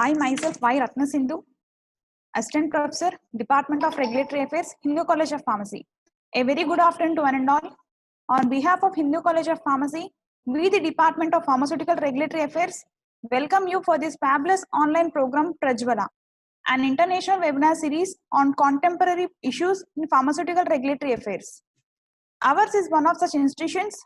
I myself, Y. Ratnasindhu, Assistant Professor, Department of Regulatory Affairs, Hindu College of Pharmacy. A very good afternoon to one and all. On behalf of Hindu College of Pharmacy, we, the Department of Pharmaceutical Regulatory Affairs, welcome you for this fabulous online program, Prajwala, an international webinar series on contemporary issues in pharmaceutical regulatory affairs. Ours is one of such institutions,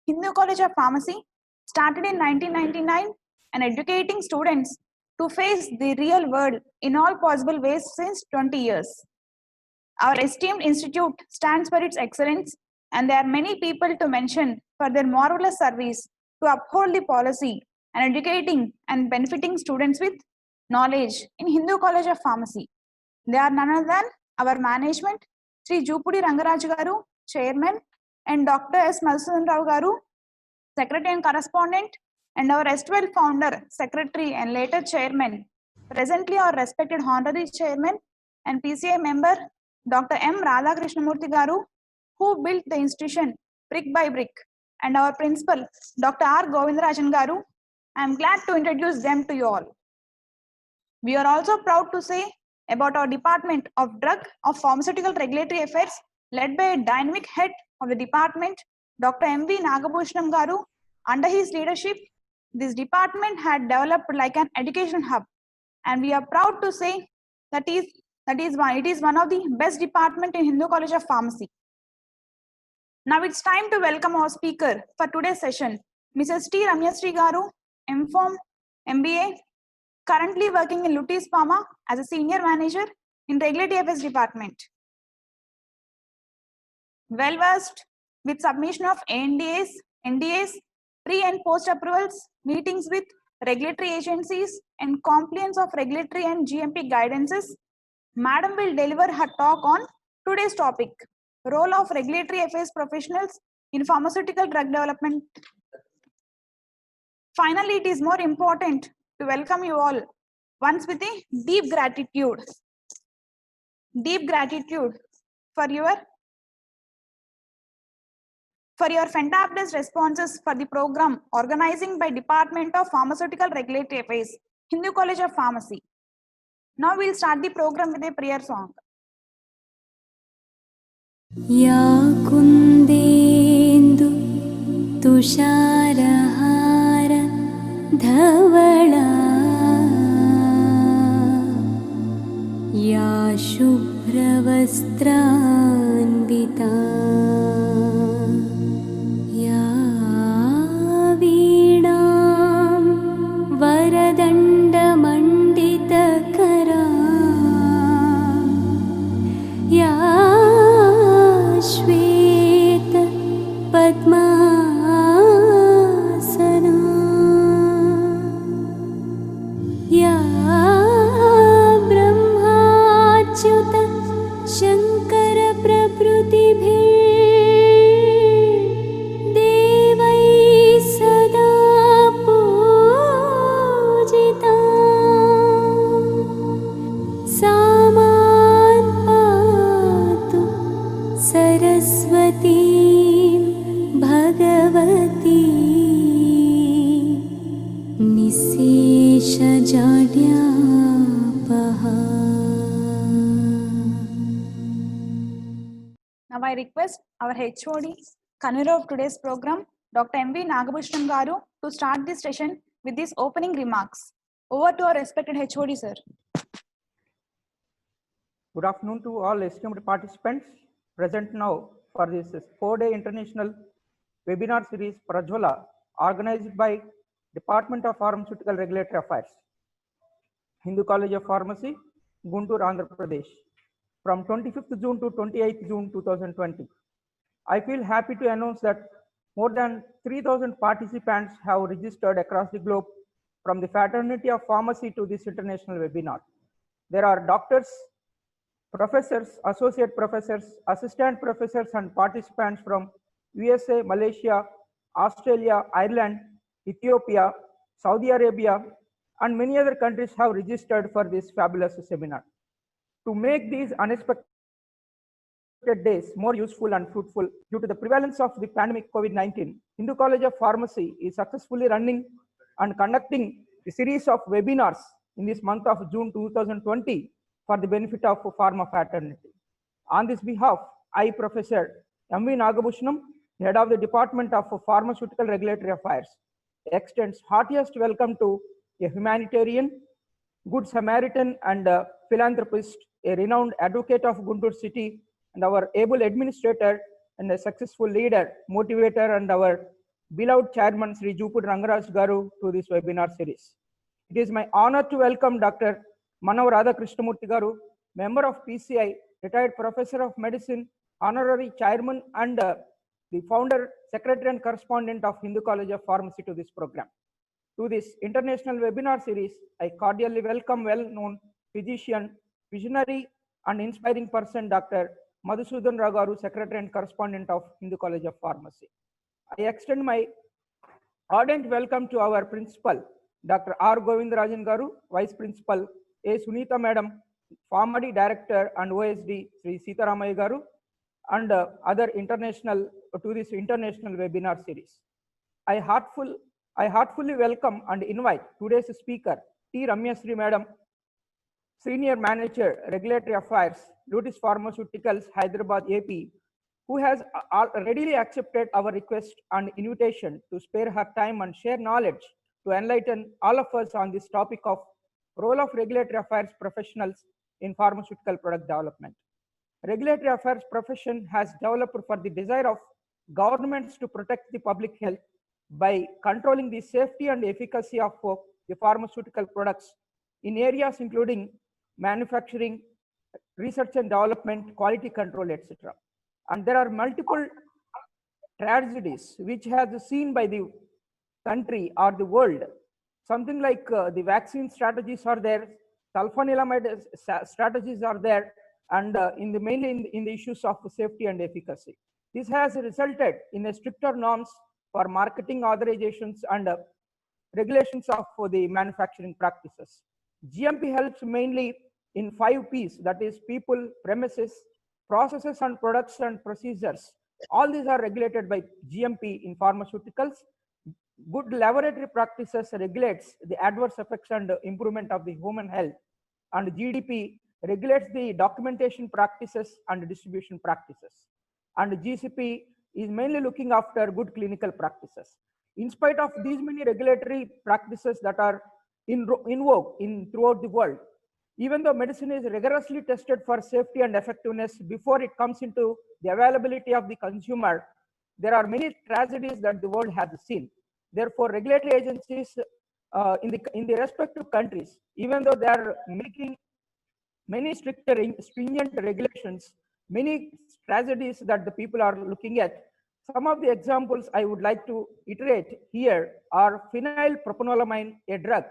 Hindu College of Pharmacy, started in 1999 and educating students to face the real world in all possible ways since 20 years. Our esteemed institute stands for its excellence, and there are many people to mention for their marvelous service to uphold the policy and educating and benefiting students with knowledge in Hindu College of Pharmacy. They are none other than our management, Sri Jupudi Rangaraju Garu, Chairman, and Dr. S. Madhusudan Rao Garu, Secretary and Correspondent, and our S12 Founder, Secretary, and later Chairman, presently our respected Honorary Chairman and PCI member, Dr. M. Radhakrishnamurthy Garu, who built the institution brick by brick, and our Principal, Dr. R. Govindarajan Garu. I am glad to introduce them to you all. We are also proud to say about our Department of Drug of Pharmaceutical Regulatory Affairs, led by a dynamic head of the department, Dr. M.V. Nagabhushanam Garu. Under his leadership, this department had developed like an education hub, and we are proud to say that it is one of the best department in Hindu College of Pharmacy. Now it's time to welcome our speaker for today's session, Mrs. T. Ramyasri Garu, M.Pharm, MBA, currently working in Lutis Pharma as a senior manager in Regulatory Affairs Department. Well versed with submission of ANDAs, NDAs, pre and post approvals, meetings with regulatory agencies, and compliance of regulatory and GMP guidances, Madam will deliver her talk on today's topic, role of regulatory affairs professionals in pharmaceutical drug development. Finally, it is more important to welcome you all once with a deep gratitude for your fantabulous responses for the program organizing by Department of Pharmaceutical Regulatory Affairs, Hindu College of Pharmacy. Now we'll start the program with a prayer song. Ya kundendu tusharahara dhavala ya shubhravastranvita ya veedam varadandamandita ya Shweta Padmasana ya Brahmachyuta Shankara Prabrutibhir Devai Sada Pujita Saman Patu Saraswati Bhagavati Nisesha Jadyapaha. Now I request our HOD, convener of today's program, Dr. M.V. Nagabhushanam Garu, to start this session with these opening remarks. Over to our respected HOD, sir. Good afternoon to all esteemed participants present now for this 4-day international webinar series Prajwala, organized by Department of Pharmaceutical Regulatory Affairs, Hindu College of Pharmacy, Guntur, Andhra Pradesh, from 25th June to 28th June 2020. I feel happy to announce that more than 3,000 participants have registered across the globe from the fraternity of pharmacy to this international webinar. There are doctors, professors, associate professors, assistant professors, and participants from USA, Malaysia, Australia, Ireland, Ethiopia, Saudi Arabia, and many other countries have registered for this fabulous seminar. To make these unexpected days more useful and fruitful due to the prevalence of the pandemic COVID-19, Hindu College of Pharmacy is successfully running and conducting a series of webinars in this month of June 2020 for the benefit of pharma fraternity. On this behalf, I, Professor M.V. Nagabhushanam, Head of the Department of Pharmaceutical Regulatory Affairs, extends heartiest welcome to a humanitarian, good Samaritan and philanthropist, a renowned advocate of Guntur city, and our able administrator and a successful leader, motivator, and our beloved chairman, Sri Jupud Rangaraj Garu, to this webinar series. It is my honor to welcome Dr. Manav Radha Krishnamurthy Garu, member of PCI, retired professor of medicine, honorary chairman, and the founder, secretary, and correspondent of Hindu College of Pharmacy to this program. To this international webinar series, I cordially welcome well-known physician, visionary, and inspiring person, Dr. Madhusudan Rao Garu, secretary and correspondent of Hindu College of Pharmacy. I extend my ardent welcome to our principal, Dr. R. Govindarajan Garu, vice principal, A. Sunita Madam, Pharmacy director, and OSD, Sri Sitaramaya Garu, and other international to this international webinar series. I heartfully welcome and invite today's speaker, T. Ramyasri Madam, Senior Manager, Regulatory Affairs, Lutis Pharmaceuticals, Hyderabad, AP, who has readily accepted our request and invitation to spare her time and share knowledge to enlighten all of us on this topic of role of regulatory affairs professionals in pharmaceutical product development. Regulatory affairs profession has developed for the desire of governments to protect the public health by controlling the safety and efficacy of the pharmaceutical products in areas including manufacturing, research and development, quality control, etc. And there are multiple tragedies which has seen by the country or the world. Something like the vaccine strategies are there, sulfanilamide strategies are there, and mainly in the issues of safety and efficacy. This has resulted in a stricter norms for marketing authorizations and regulations of the manufacturing practices. GMP helps mainly in 5 P's, that is people, premises, processes and products and procedures. All these are regulated by GMP in pharmaceuticals. Good laboratory practices regulates the adverse effects and improvement of the human health. And GDP regulates the documentation practices and distribution practices. And GCP is mainly looking after good clinical practices. In spite of these many regulatory practices that are in vogue throughout the world, even though medicine is rigorously tested for safety and effectiveness before it comes into the availability of the consumer, there are many tragedies that the world has seen. Therefore, regulatory agencies in the respective countries, even though they are making many stringent regulations, many tragedies that the people are looking at. Some of the examples I would like to iterate here are phenylpropanolamine, a drug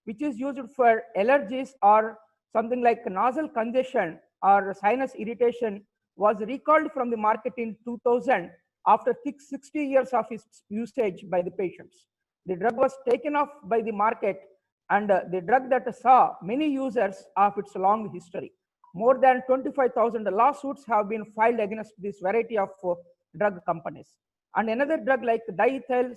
which is used for allergies or something like nasal congestion or sinus irritation, was recalled from the market in 2000 after 60 years of its usage by the patients. The drug was taken off by the market, and the drug that saw many users of its long history. More than 25,000 lawsuits have been filed against this variety of drug companies. And another drug like diethyl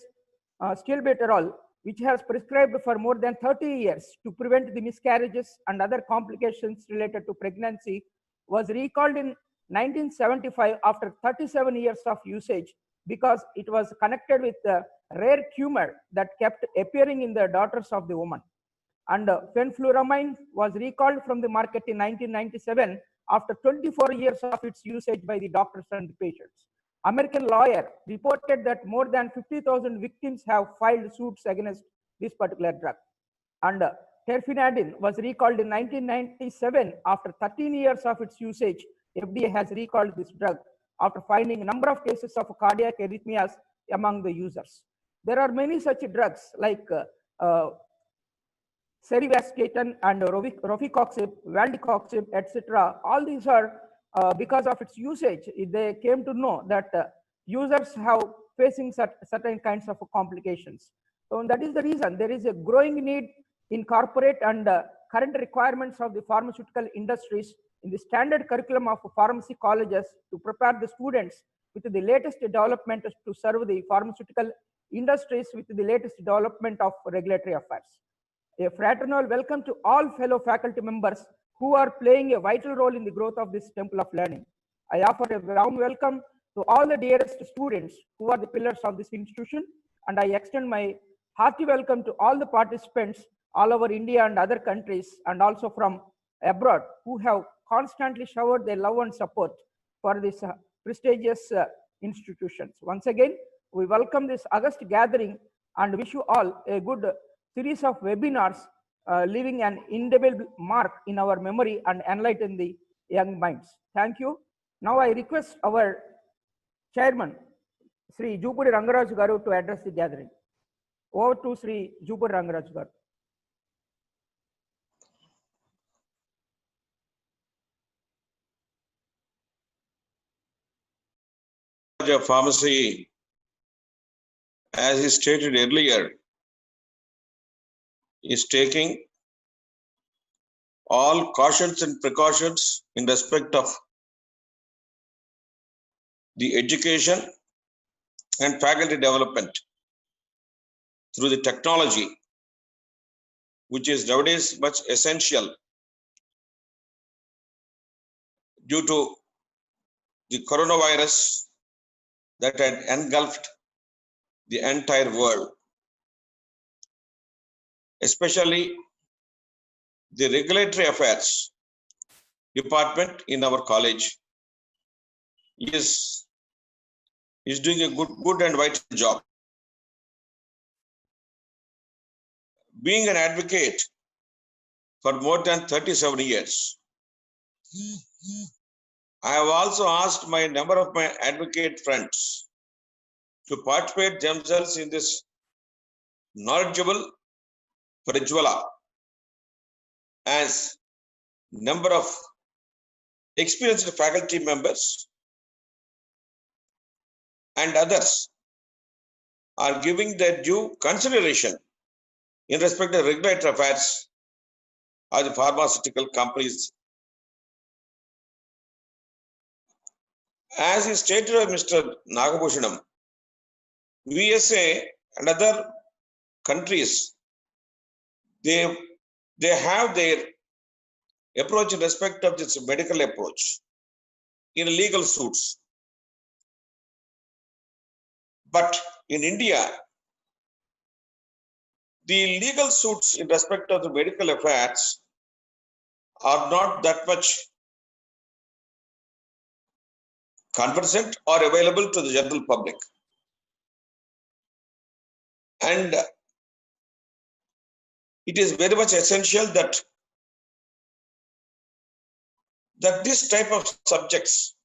stilbeterol, which has prescribed for more than 30 years to prevent the miscarriages and other complications related to pregnancy, was recalled in 1975 after 37 years of usage because it was connected with a rare tumor that kept appearing in the daughters of the woman. And fenfluramine was recalled from the market in 1997 after 24 years of its usage by the doctors and the patients. American lawyer reported that more than 50,000 victims have filed suits against this particular drug. And terfenadine was recalled in 1997 after 13 years of its usage. FDA has recalled this drug after finding a number of cases of cardiac arrhythmias among the users. There are many such drugs like cerivastatin and rofecoxib, valdecoxib, etc. All these are because of its usage. They came to know that users have facing certain kinds of complications. So that is the reason there is a growing need in corporate and current requirements of the pharmaceutical industries in the standard curriculum of pharmacy colleges to prepare the students with the latest development to serve the pharmaceutical industries with the latest development of regulatory affairs. A fraternal welcome to all fellow faculty members who are playing a vital role in the growth of this temple of learning. I offer a warm welcome to all the dearest students who are the pillars of this institution, and I extend my hearty welcome to all the participants all over India and other countries, and also from abroad, who have constantly showered their love and support for this prestigious institutions. Once again, we welcome this August gathering and wish you all a good series of webinars, leaving an indelible mark in our memory and enlighten the young minds. Thank you. Now I request our chairman, Sri Jupudi Rangaraj Garu, to address the gathering. Over to Sri Jupudi Rangaraj Garu. Of Pharmacy, as he stated earlier, is taking all cautions and precautions in respect of the education and faculty development through the technology, which is nowadays much essential due to the coronavirus that had engulfed the entire world. Especially the regulatory affairs department in our college is doing a good and vital job. Being an advocate for more than 37 years, I have also asked my number of my advocate friends to participate themselves in this knowledgeable Prajwala as number of experienced faculty members and others are giving their due consideration in respect of regulatory affairs of the pharmaceutical companies. As is stated by Mr. Nagabhushanam, USA and other countries, they have their approach in respect of this medical approach in legal suits. But in India, the legal suits in respect of the medical affairs are not that much conversant or available to the general public. And it is very much essential that this type of subjects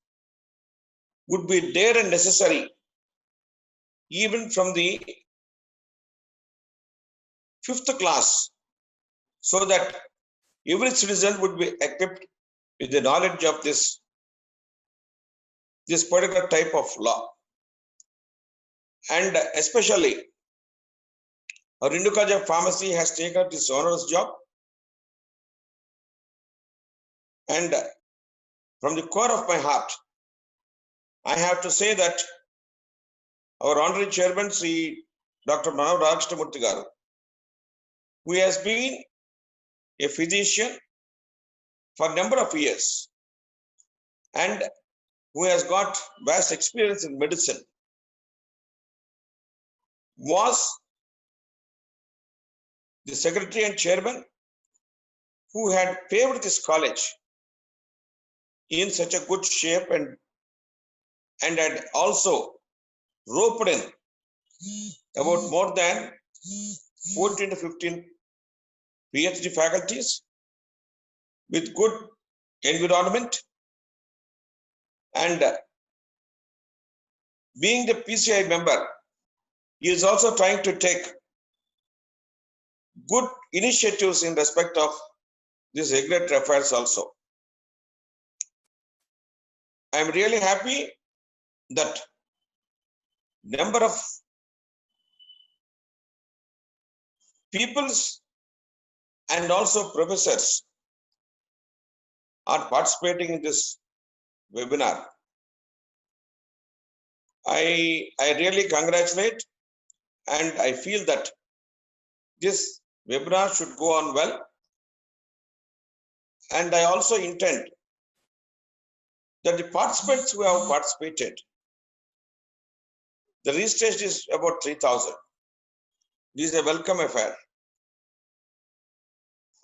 would be there and necessary even from the 5th class, so that every citizen would be equipped with the knowledge of this particular type of law. And especially, our Hindu College of Pharmacy has taken up this onerous job. And from the core of my heart, I have to say that our honorary chairman, Sri Dr. Manav Raghukrishna Garu, who has been a physician for a number of years and who has got vast experience in medicine, was the secretary and chairman who had paved this college in such a good shape and had also roped in about more than 14 to 15 PhD faculties with good environment, and being the PCI member, he is also trying to take good initiatives in respect of this regulatory affairs also. I am really happy that number of peoples and also professors are participating in this webinar. I really congratulate, and I feel that this webinar should go on well. And I also intend that the participants who have participated, the registration is about 3,000. This is a welcome affair.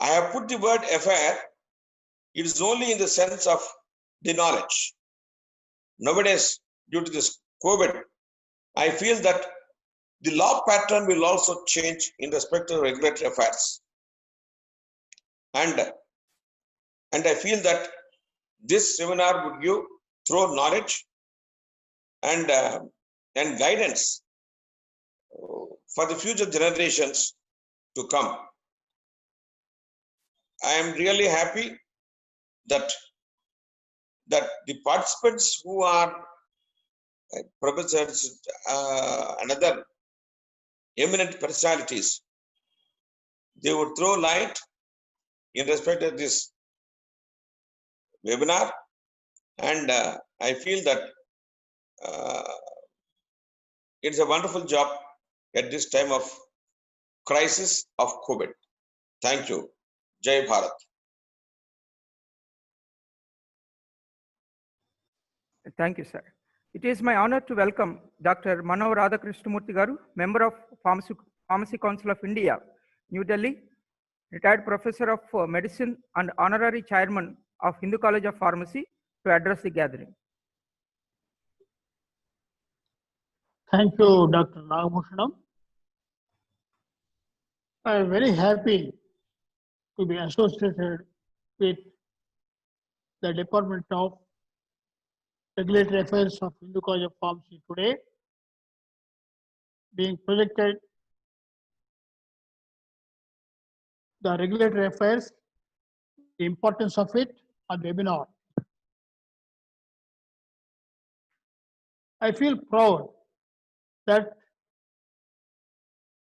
I have put the word affair, it is only in the sense of the knowledge. Nowadays, due to this COVID, I feel that the law pattern will also change in respect to regulatory affairs. And I feel that this seminar would give through knowledge and guidance for the future generations to come. I am really happy that the participants who are professors, another eminent personalities, they would throw light in respect of this webinar, and I feel that it's a wonderful job at this time of crisis of COVID. Thank you. Jai Bharat. Thank you, sir. It is my honor to welcome Dr. Manav Radhakrishnamurthy Garu, member of Pharmacy Council of India, New Delhi, retired professor of medicine and honorary chairman of Hindu College of Pharmacy, to address the gathering. Thank you, Dr. Nagabhushanam. I am very happy to be associated with the Department of Regulatory Affairs of Hindu College of Pharmacy today, being projected the regulatory affairs, the importance of it on webinar. I feel proud that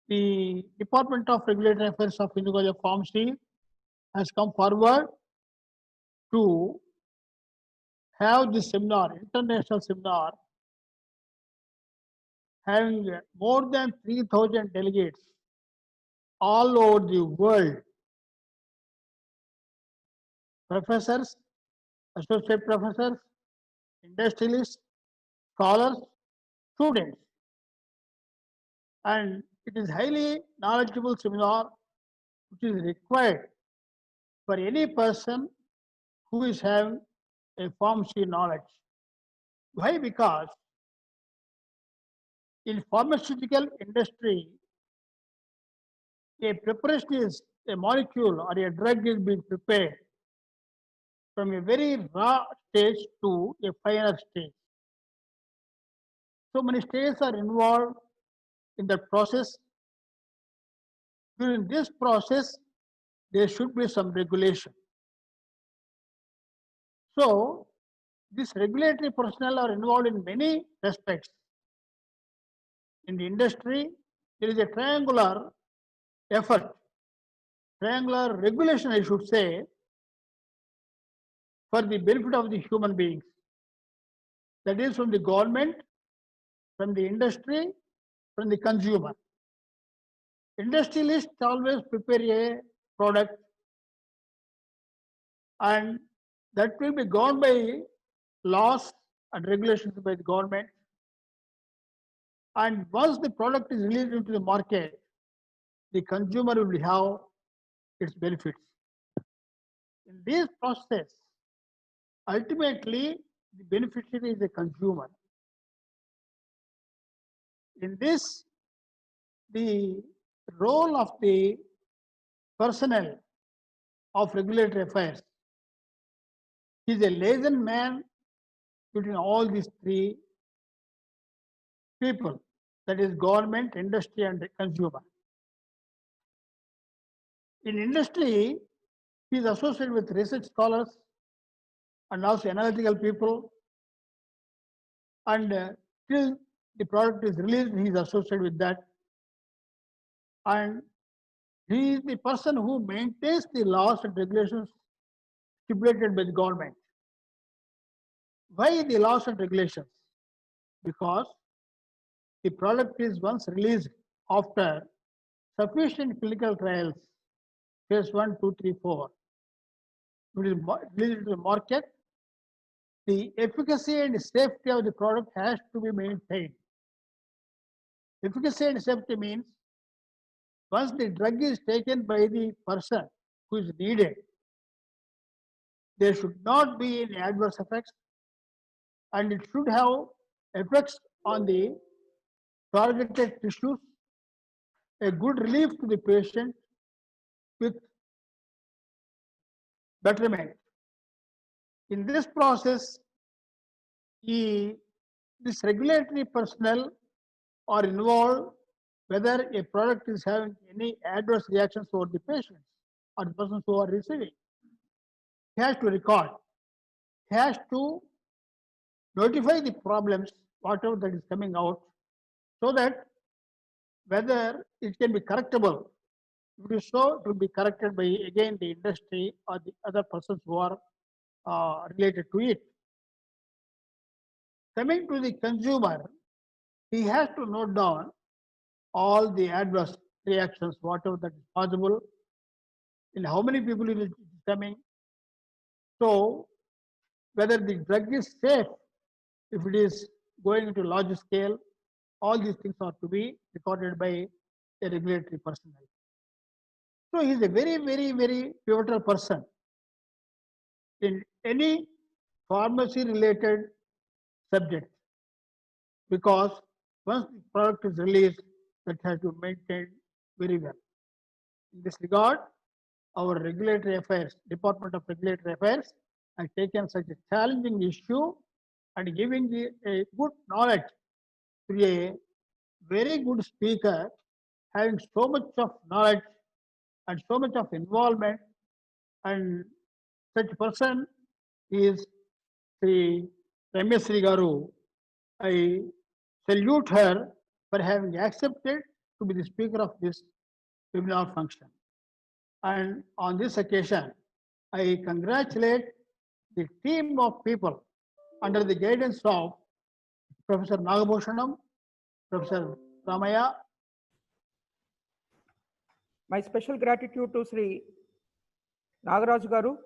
the Department of Regulatory Affairs of Hindu College of Pharmacy has come forward to have this seminar, international seminar, having more than 3,000 delegates all over the world, professors, associate professors, industrialists, scholars, students. And it is highly knowledgeable seminar which is required for any person who is having a pharmacy knowledge. Why? Because in pharmaceutical industry, a preparation is a molecule or a drug is being prepared from a very raw stage to a final stage. So many stages are involved in that process. During this process, there should be some regulation. So, this regulatory personnel are involved in many aspects. In the industry, there is a triangular effort, triangular regulation, I should say, for the benefit of the human beings. That is from the government, from the industry, from the consumer. Industrialists always prepare a product and that will be governed by laws and regulations by the government. And once the product is released into the market, the consumer will have its benefits. In this process, ultimately, the beneficiary is the consumer. In this, the role of the personnel of regulatory affairs is a liaison man between all these three people, that is government, industry and consumer. In industry, he is associated with research scholars and also analytical people, and till the product is released, he is associated with that. And he is the person who maintains the laws and regulations stipulated by the government. Why the laws and regulations? Because the product is once released after sufficient clinical trials phase 1, 2, 3, 4. It is released into the market. The efficacy and safety of the product has to be maintained. Efficacy and safety means once the drug is taken by the person who is needed, there should not be any adverse effects, and it should have effects on the targeted tissues, a good relief to the patient with betterment. In this process, this regulatory personnel are involved whether a product is having any adverse reactions over the patients or the persons who are receiving. He has to record. He has to notify the problems, whatever that is coming out, so that whether it can be correctable. If it is so, it will be corrected by again the industry or the other persons who are related to it. Coming to the consumer, he has to note down all the adverse reactions, whatever that is possible, in how many people it is coming. So, whether the drug is safe, if it is going into large scale, all these things are to be recorded by a regulatory personnel. So, he is a very, very, very pivotal person in any pharmacy related subject, because once the product is released, that has to be maintained very well. In this regard, our regulatory affairs, Department of Regulatory Affairs, has taken such a challenging issue and giving a good knowledge to a very good speaker, having so much of knowledge and so much of involvement, and such person is Sri Rameshri Garu. I salute her for having accepted to be the speaker of this webinar function. And on this occasion, I congratulate the team of people under the guidance of Professor Nagabhushanam, Professor Ramaya. My special gratitude to Sri Nagaraj Garu,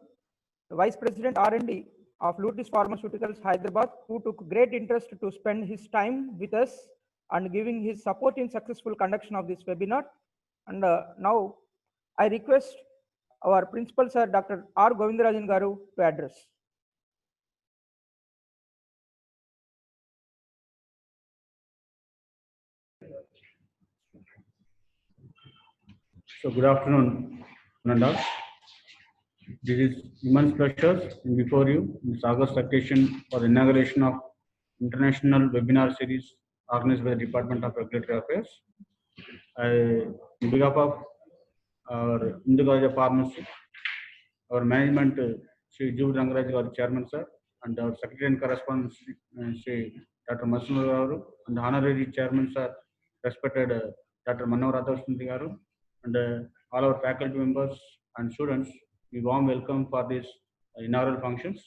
Vice President R&D of Lutis Pharmaceuticals, Hyderabad, who took great interest to spend his time with us and giving his support in successful conduction of this webinar. And now I request our Principal Sir, Dr. R. Govindarajan Garu, to address. So good afternoon, Nanda. This is immense pleasure before you this August occasion for the inauguration of international webinar series organized by the Department of Regulatory Affairs. On behalf of our Hindu College of Pharmacy, our management, Sri Juv Rangaraj, our Chairman Sir, and our Secretary and Correspondent, Sri Dr. Masunur Garu, and the Honorary Chairman Sir, respected Dr. Manohar Radhakrishnan Garu, and all our faculty members and students, we warm welcome for this inaugural functions.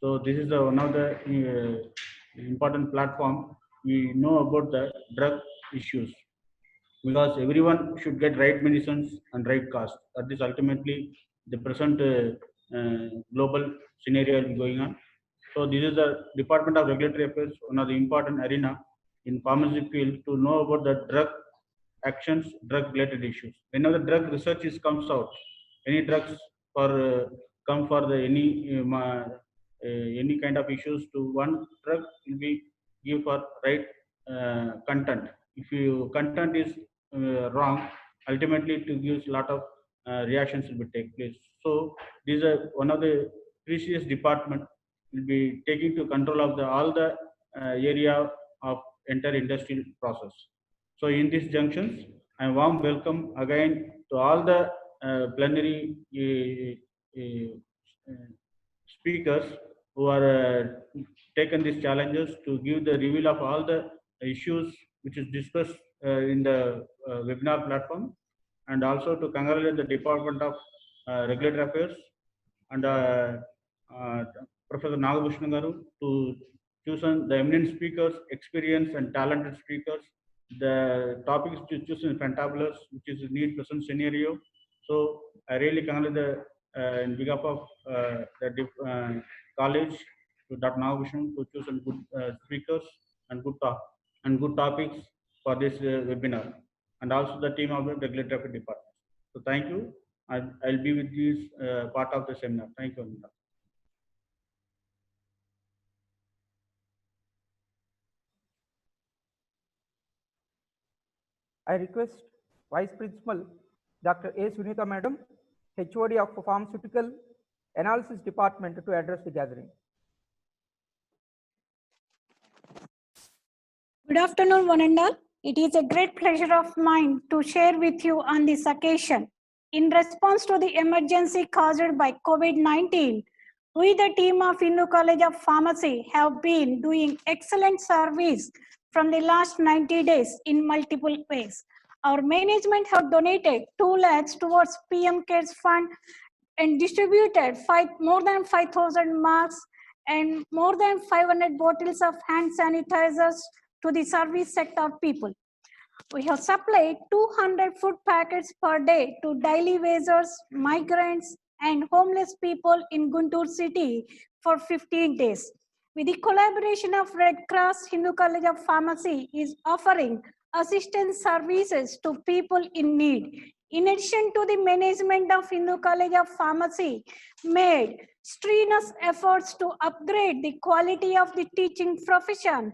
So this is one of the important platform. We know about the drug issues, because everyone should get right medicines and right cost. That is ultimately the present global scenario going on. So this is the Department of Regulatory Affairs, one of the important arena in pharmacy field to know about the drug actions, drug related issues. Whenever the drug research comes out, any drugs for come for the any kind of issues to one drug will be give for right content. If your content is wrong, ultimately it gives a lot of reactions will be take place. So these are one of the precious department will be taking to control of the all the area of entire industrial process. So in these junctions, I warm welcome again to all the plenary speakers who are taken these challenges to give the reveal of all the issues which is discussed in the webinar platform, and also to congratulate the Department of Regulatory Affairs and Professor Nagabhushanam Garu to choose the eminent speakers, experienced and talented speakers. The topics to choose in fantabulous, which is need present scenario, So I really congratulate in behalf of college to Dr. Nagabhushanam to choose some good speakers and good topics for this webinar, and also the team of the regulatory affairs department. So thank you. I'll be with this part of the seminar. Thank you, Anita. I request Vice Principal Dr. A. Sunita Madam, HOD of Pharmaceutical Analysis Department, to address the gathering. Good afternoon, one and all. It is a great pleasure of mine to share with you on this occasion. In response to the emergency caused by COVID-19, we, the team of Hindu College of Pharmacy, have been doing excellent service from the last 90 days in multiple ways. Our management have donated 2 lakhs towards PM CARES Fund and distributed more than 5,000 masks and more than 500 bottles of hand sanitizers to the service sector people. We have supplied 200 food packets per day to daily wagers, migrants, and homeless people in Guntur city for 15 days. With the collaboration of Red Cross, Hindu College of Pharmacy is offering assistance services to people in need. In addition to the management of Hindu College of Pharmacy made strenuous efforts to upgrade the quality of the teaching profession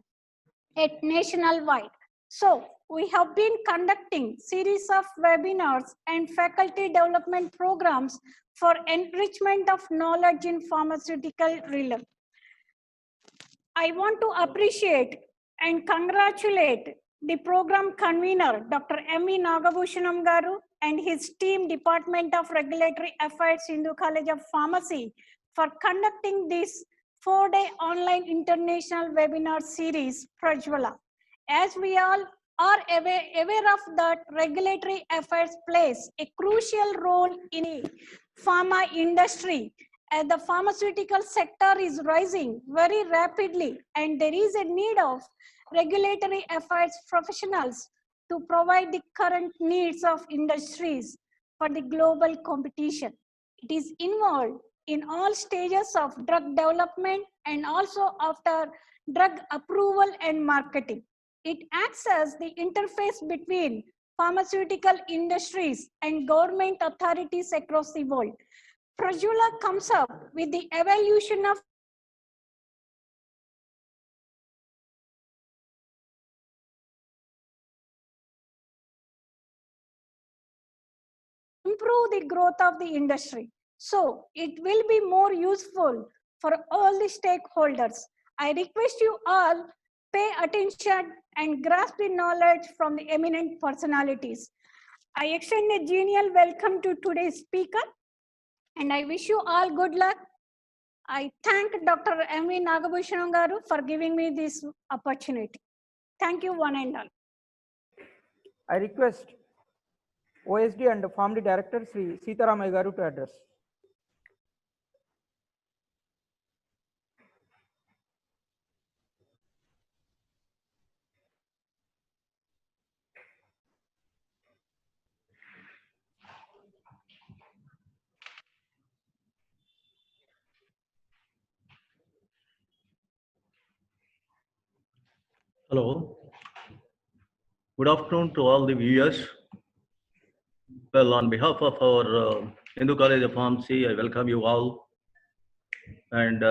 at nationwide. So we have been conducting series of webinars and faculty development programs for enrichment of knowledge in pharmaceutical realm. I want to appreciate and congratulate the program convener, Dr. M.E. Nagabhushanam Garu, and his team, Department of Regulatory Affairs, Hindu College of Pharmacy, for conducting this 4-day online international webinar series, Prajwala. As we all are aware of that, regulatory affairs plays a crucial role in the pharma industry, as the pharmaceutical sector is rising very rapidly, and there is a need of regulatory affairs professionals to provide the current needs of industries for the global competition. It is involved in all stages of drug development and also after drug approval and marketing. It acts as the interface between pharmaceutical industries and government authorities across the world. Prajwala comes up with the evolution of improve the growth of the industry. So it will be more useful for all the stakeholders. I request you all pay attention and grasp the knowledge from the eminent personalities. I extend a genial welcome to today's speaker, and I wish you all good luck. I thank Dr. M.V. Nagabhushanam Garu for giving me this opportunity. Thank you, one and all. I request OSD and PharmD Director Sri Sitaramaya Garu to address. Hello. Good afternoon to all the viewers. Well, on behalf of our Hindu College of Pharmacy, I welcome you all. And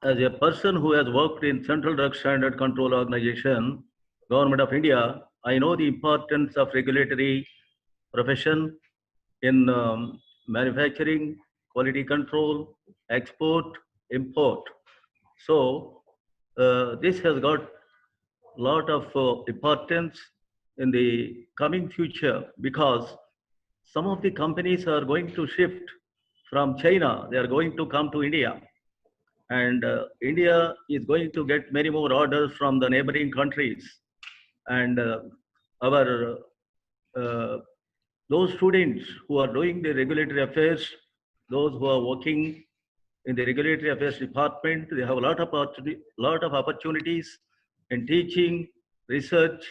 as a person who has worked in Central Drug Standard Control Organization, Government of India, I know the importance of regulatory profession in manufacturing, quality control, export, import. So this has got a lot of importance in the coming future, because some of the companies are going to shift from China. They are going to come to India, and India is going to get many more orders from the neighboring countries. And those students who are doing the regulatory affairs, those who are working in the regulatory affairs department, they have a lot of opportunities in teaching, research,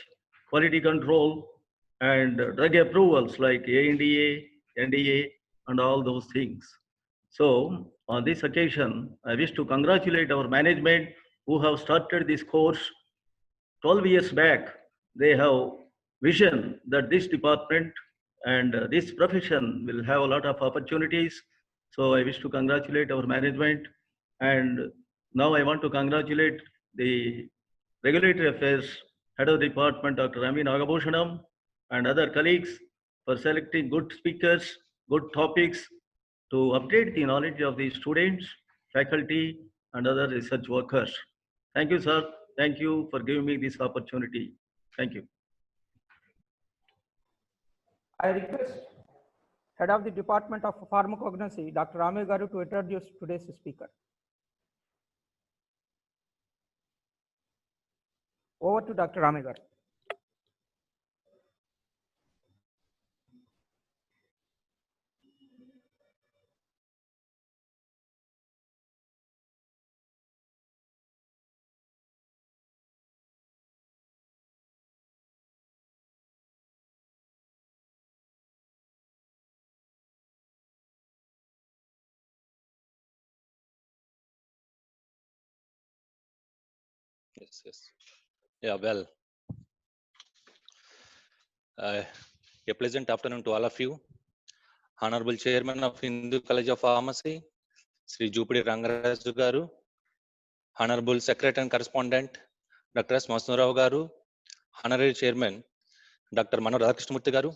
quality control, and drug approvals like ANDA, NDA, and all those things. So on this occasion, I wish to congratulate our management who have started this course 12 years back. They have vision that this department and this profession will have a lot of opportunities. So I wish to congratulate our management. And now I want to congratulate the Regulatory Affairs Head of Department, Dr. Ravi Nagabhushanam, and other colleagues for selecting good speakers, good topics to update the knowledge of the students, faculty, and other research workers. Thank you, sir. Thank you for giving me this opportunity. Thank you. I request Head of the Department of Pharmacognosy, Dr. Rame Garu, to introduce today's speaker. Over to Dr. Rame Garu. Yes, yes. Yeah, well, a pleasant afternoon to all of you. Honorable Chairman of Hindu College of Pharmacy, Sri Jupudi Rangaraju Garu, Honorable Secretary and Correspondent, Dr. S. Masnurao Garu, Honorary Chairman, Dr. Manohar Radhakrishna Garu,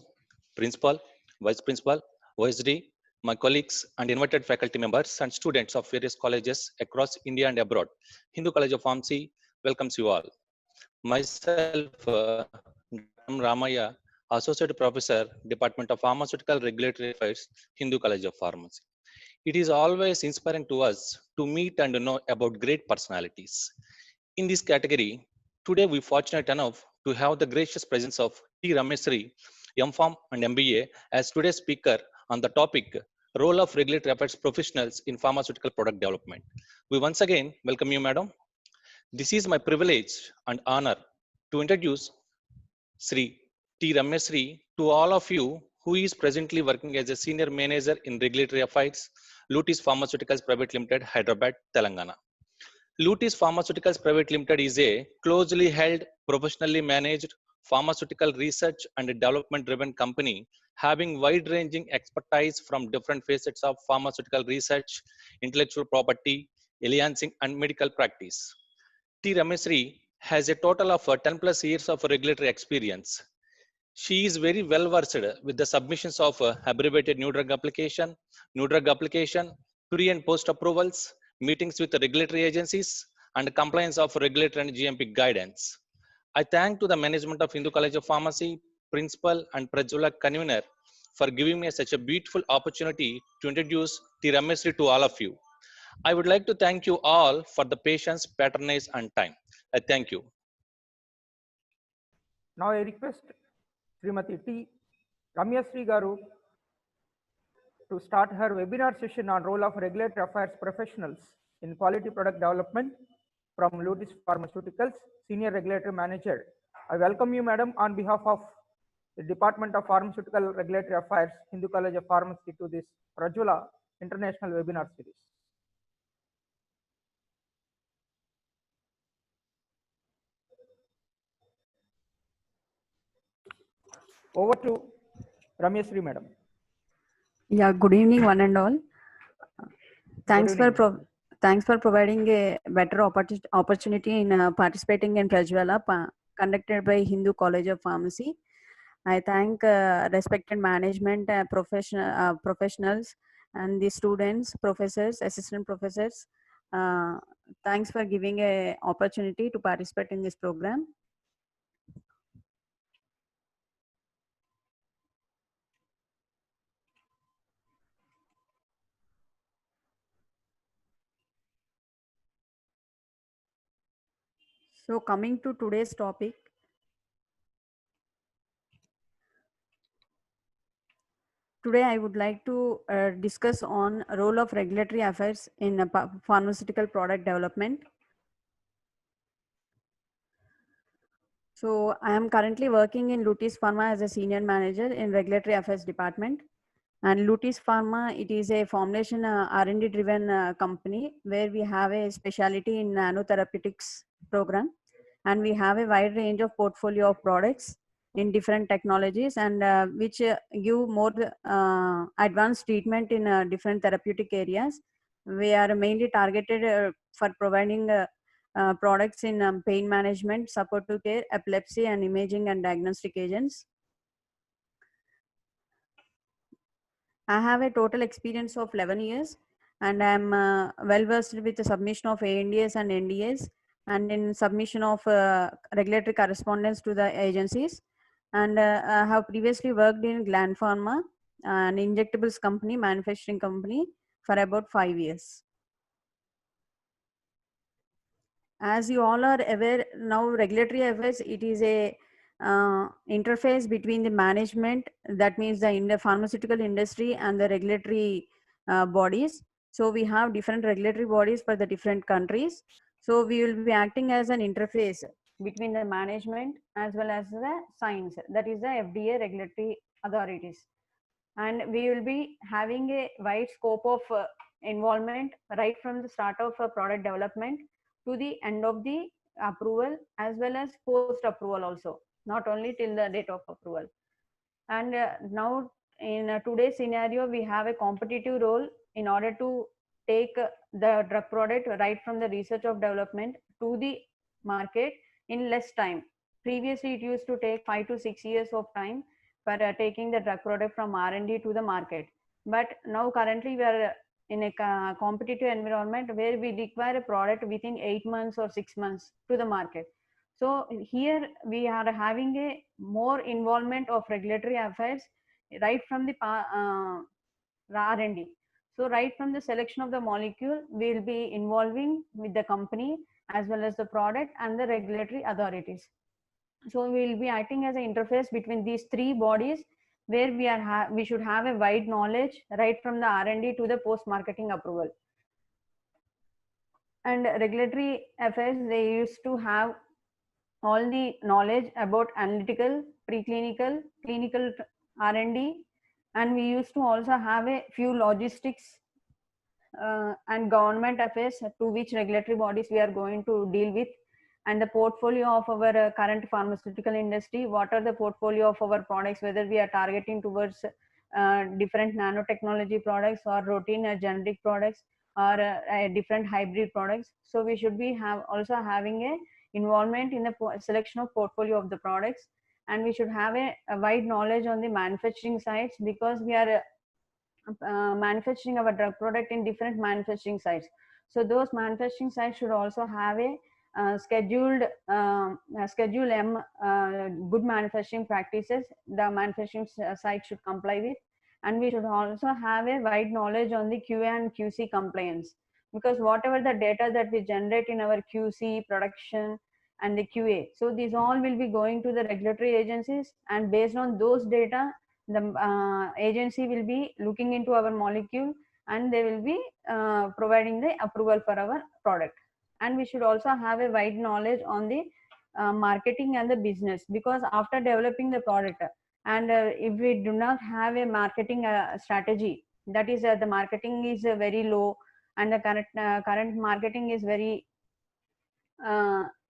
Principal, Vice Principal, OSD, my colleagues and invited faculty members and students of various colleges across India and abroad. Hindu College of Pharmacy welcomes you all. Myself, Dr. Ramaya, Associate Professor, Department of Pharmaceutical Regulatory Affairs, Hindu College of Pharmacy. It is always inspiring to us to meet and know about great personalities. In this category, today we are fortunate enough to have the gracious presence of T. Rameshri, M.Pharm and MBA as today's speaker on the topic, Role of Regulatory Affairs Professionals in Pharmaceutical Product Development. We once again welcome you, Madam. This is my privilege and honor to introduce Sri T. Rameshri to all of you who is presently working as a Senior Manager in Regulatory Affairs, Lutis Pharmaceuticals Private Limited, Hyderabad, Telangana. Lutis Pharmaceuticals Private Limited is a closely held, professionally managed pharmaceutical research and development driven company having wide-ranging expertise from different facets of pharmaceutical research, intellectual property, alliancing, and medical practice. T. Rameshri has a total of 10 plus years of regulatory experience. She is very well versed with the submissions of abbreviated new drug application, pre and post approvals, meetings with the regulatory agencies, and compliance of regulatory and GMP guidance. I thank to the management of Hindu College of Pharmacy, principal and Prajwala convener for giving me such a beautiful opportunity to introduce T. Rameshri to all of you. I would like to thank you all for the patience, patronage, and time. I thank you. Now I request Srimati T. Ramyasri Garu to start her webinar session on role of regulatory affairs professionals in quality product development from Lutis Pharmaceuticals, Senior Regulatory Manager. I welcome you, Madam, on behalf of the Department of Pharmaceutical Regulatory Affairs, Hindu College of Pharmacy, to this Prajwala International Webinar Series. Over to Ramyasri, Madam. Yeah, good evening, one and all. Thanks Good evening. thanks for providing a better opportunity in participating in Prajwala conducted by Hindu College of Pharmacy. I thank respected management, professionals, and the students, professors, assistant professors. Thanks for giving a opportunity to participate in this program. So coming to today's topic, today I would like to discuss on role of regulatory affairs in pharmaceutical product development. So I am currently working in Lutis Pharma as a senior manager in regulatory affairs department. And Lutis Pharma, it is a formulation R&D driven company where we have a specialty in nanotherapeutics program, and we have a wide range of portfolio of products in different technologies, and which give more advanced treatment in different therapeutic areas. We are mainly targeted for providing products in pain management, supportive care, epilepsy, and imaging and diagnostic agents. I have a total experience of 11 years, and I'm well versed with the submission of ANDAs and NDAs, and in submission of regulatory correspondence to the agencies. And I have previously worked in Gland Pharma, an injectables company, manufacturing company, for about 5 years. As you all are aware, now regulatory affairs, it is a interface between the management, that means in the pharmaceutical industry, and the regulatory bodies. So we have different regulatory bodies for the different countries. So we will be acting as an interface between the management as well as the science, that is the FDA regulatory authorities. And we will be having a wide scope of involvement right from the start of product development to the end of the approval, as well as post approval also, not only till the date of approval. And now in today's scenario, we have a competitive role in order to take the drug product right from the research of development to the market in less time. Previously, it used to take 5 to 6 years of time for taking the drug product from R&D to the market. But now currently we are in a competitive environment where we require a product within 8 months or 6 months to the market. So here we are having a more involvement of regulatory affairs right from the R&D. So right from the selection of the molecule, we will be involving with the company as well as the product and the regulatory authorities. So we will be acting as an interface between these three bodies, where we should have a wide knowledge right from the R&D to the post-marketing approval. And regulatory affairs, they used to have all the knowledge about analytical, preclinical, clinical R&D, and we used to also have a few logistics and government affairs to which regulatory bodies we are going to deal with, and the portfolio of our current pharmaceutical industry, what are the portfolio of our products, whether we are targeting towards different nanotechnology products or routine generic products or different hybrid products. So we should be also having a involvement in the selection of portfolio of the products, and we should have a wide knowledge on the manufacturing sites, because we are manufacturing our drug product in different manufacturing sites. So those manufacturing sites should also have a schedule M good manufacturing practices the manufacturing site should comply with. And we should also have a wide knowledge on the QA and QC compliance, because whatever the data that we generate in our QC production and the QA, so these all will be going to the regulatory agencies, and based on those data, the agency will be looking into our molecule, and they will be providing the approval for our product. And we should also have a wide knowledge on the marketing and the business, because after developing the product, and if we do not have a marketing strategy, that is the marketing is very low, and the current marketing is very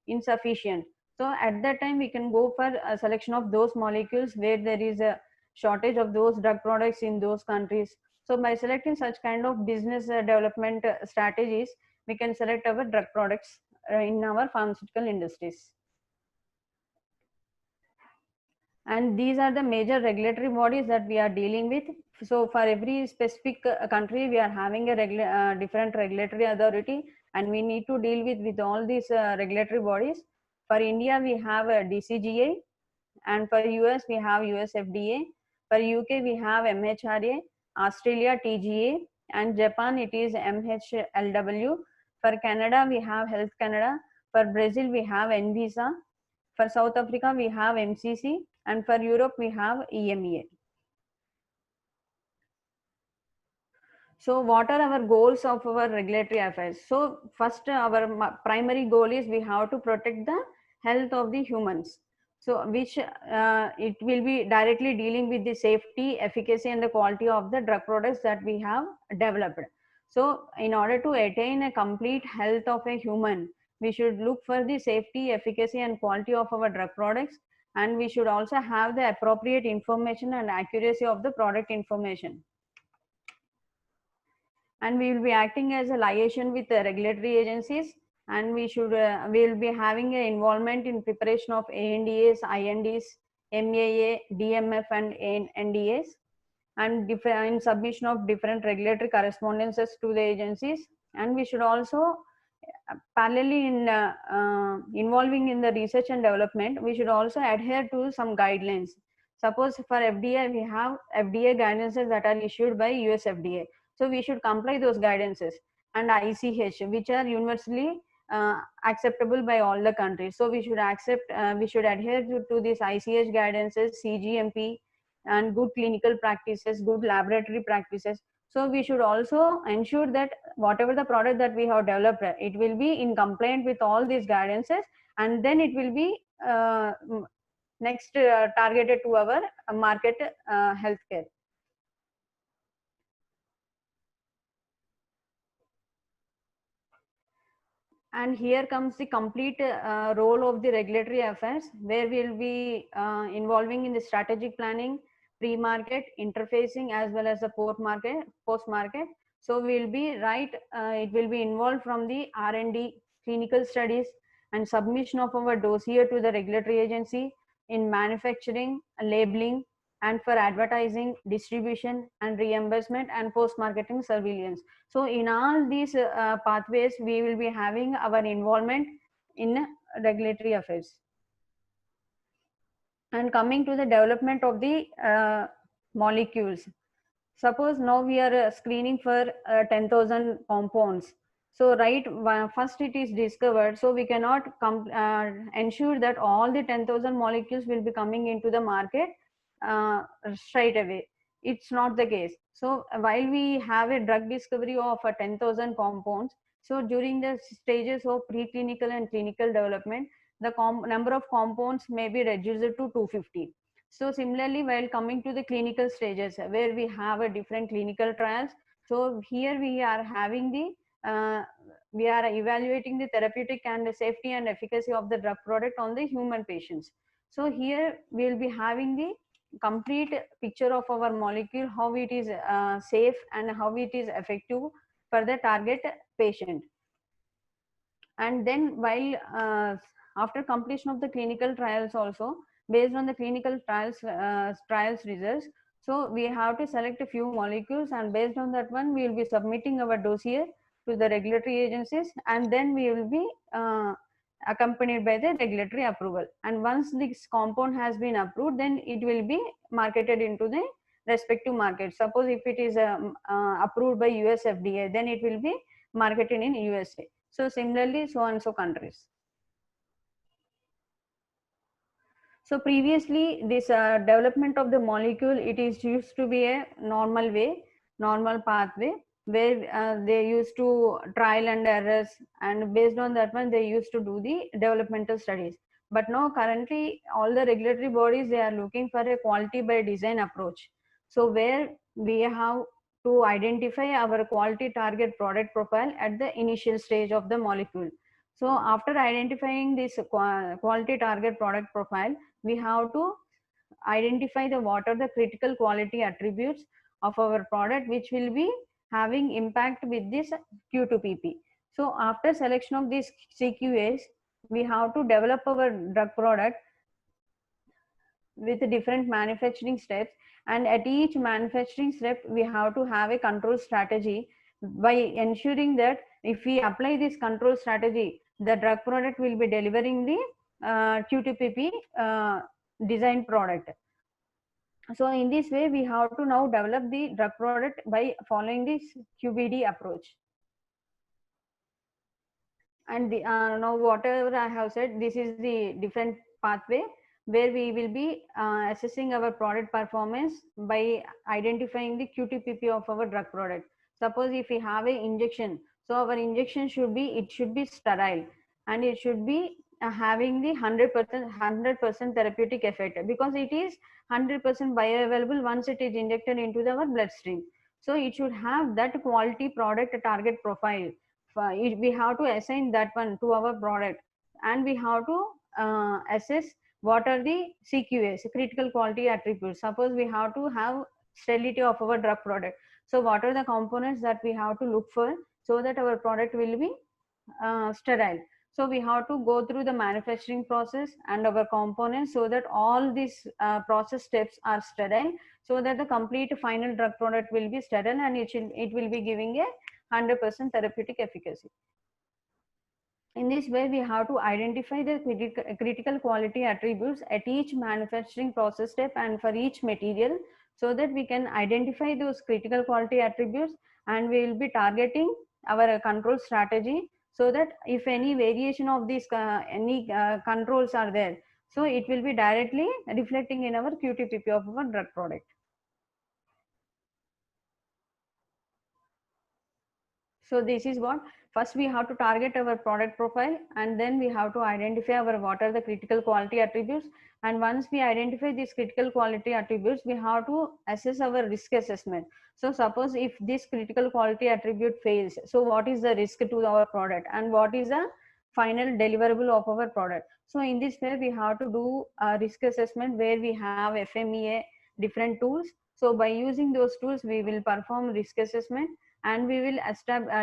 insufficient. So at that time we can go for a selection of those molecules where there is a shortage of those drug products in those countries. So by selecting such kind of business development strategies, we can select our drug products in our pharmaceutical industries. And these are the major regulatory bodies that we are dealing with. So for every specific country, we are having a different regulatory authority, and we need to deal with all these regulatory bodies. For India, we have a DCGA, and for US, we have US FDA. For UK, we have MHRA, Australia TGA, and Japan, it is MHLW. For Canada, we have Health Canada. For Brazil, we have Anvisa. For South Africa, we have MCC, and for Europe, we have EMEA. So what are our goals of our regulatory affairs? So first, our primary goal is we have to protect the health of the humans. So which it will be directly dealing with the safety, efficacy, and the quality of the drug products that we have developed. So in order to attain a complete health of a human, we should look for the safety, efficacy, and quality of our drug products, and we should also have the appropriate information and accuracy of the product information. And we will be acting as a liaison with the regulatory agencies, and we will be having an involvement in preparation of ANDAs, INDs, MAA, DMF, and NDAs, and different submission of different regulatory correspondences to the agencies. And we should also parallelly in involving in the research and development, we should also adhere to some guidelines. Suppose for FDA, we have FDA guidances that are issued by US FDA. So we should comply those guidances, and ICH, which are universally acceptable by all the countries. So we should adhere to these ICH guidances, CGMP, and good clinical practices, good laboratory practices. So we should also ensure that whatever the product that we have developed, it will be in compliant with all these guidances, and then it will be next targeted to our market healthcare. And here comes the complete role of the regulatory affairs, where we will be involving in the strategic planning, pre-market, interfacing, as well as the post-market. So we will be it will be involved from the R&D, clinical studies, and submission of our dossier to the regulatory agency, in manufacturing, labeling, and for advertising, distribution, and reimbursement, and post-marketing surveillance. So in all these pathways, we will be having our involvement in regulatory affairs. And coming to the development of the molecules. Suppose now we are screening for 10,000 compounds. So first it is discovered, so we cannot ensure that all the 10,000 molecules will be coming into the market straight away. It's not the case. So while we have a drug discovery of 10,000 compounds, so during the stages of preclinical and clinical development, the number of compounds may be reduced to 250. So similarly, while coming to the clinical stages, where we have a different clinical trials, so here we are having we are evaluating the therapeutic and the safety and efficacy of the drug product on the human patients. So here we will be having the complete picture of our molecule, how it is safe and how it is effective for the target patient. And then while after completion of the clinical trials also, based on the clinical trials results, so we have to select a few molecules, and based on that one, we will be submitting our dossier to the regulatory agencies, and then we will be accompanied by the regulatory approval. And once this compound has been approved, then it will be marketed into the respective market. Suppose if it is approved by US FDA, then it will be marketed in USA. So similarly, so and so countries. So previously, this development of the molecule, it is used to be a normal way, normal pathway, where they used to trial and errors, and based on that one, they used to do the developmental studies. But now currently, all the regulatory bodies, they are looking for a quality by design approach. So where we have to identify our quality target product profile at the initial stage of the molecule. So after identifying this quality target product profile, we have to identify what are the critical quality attributes of our product, which will be having impact with this Q2PP. So after selection of these CQAs, we have to develop our drug product with different manufacturing steps, and at each manufacturing step, we have to have a control strategy by ensuring that if we apply this control strategy, the drug product will be delivering the Q2PP design product. So in this way, we have to now develop the drug product by following this QBD approach. And now whatever I have said, this is the different pathway where we will be assessing our product performance by identifying the QTPP of our drug product. Suppose if we have an injection, so our injection should be sterile, and it should be having the 100% therapeutic effect, because it is 100% bioavailable once it is injected into our bloodstream. So it should have that quality product target profile. We have to assign that one to our product, and we have to assess what are the CQAs, critical quality attributes. Suppose we have to have sterility of our drug product. So what are the components that we have to look for so that our product will be sterile? So we have to go through the manufacturing process and our components so that all these process steps are sterile, so that the complete final drug product will be sterile and it will be giving a 100% therapeutic efficacy. In this way, we have to identify the critical quality attributes at each manufacturing process step and for each material, so that we can identify those critical quality attributes, and we will be targeting our control strategy, so that if any variation of these controls are there, so it will be directly reflecting in our QTPP of our drug product. So this is what, first we have to target our product profile, and then we have to identify our what are the critical quality attributes. And once we identify these critical quality attributes, we have to assess our risk assessment. So suppose if this critical quality attribute fails, so what is the risk to our product and what is the final deliverable of our product? So in this way, we have to do a risk assessment where we have FMEA different tools. So by using those tools, we will perform risk assessment, and we will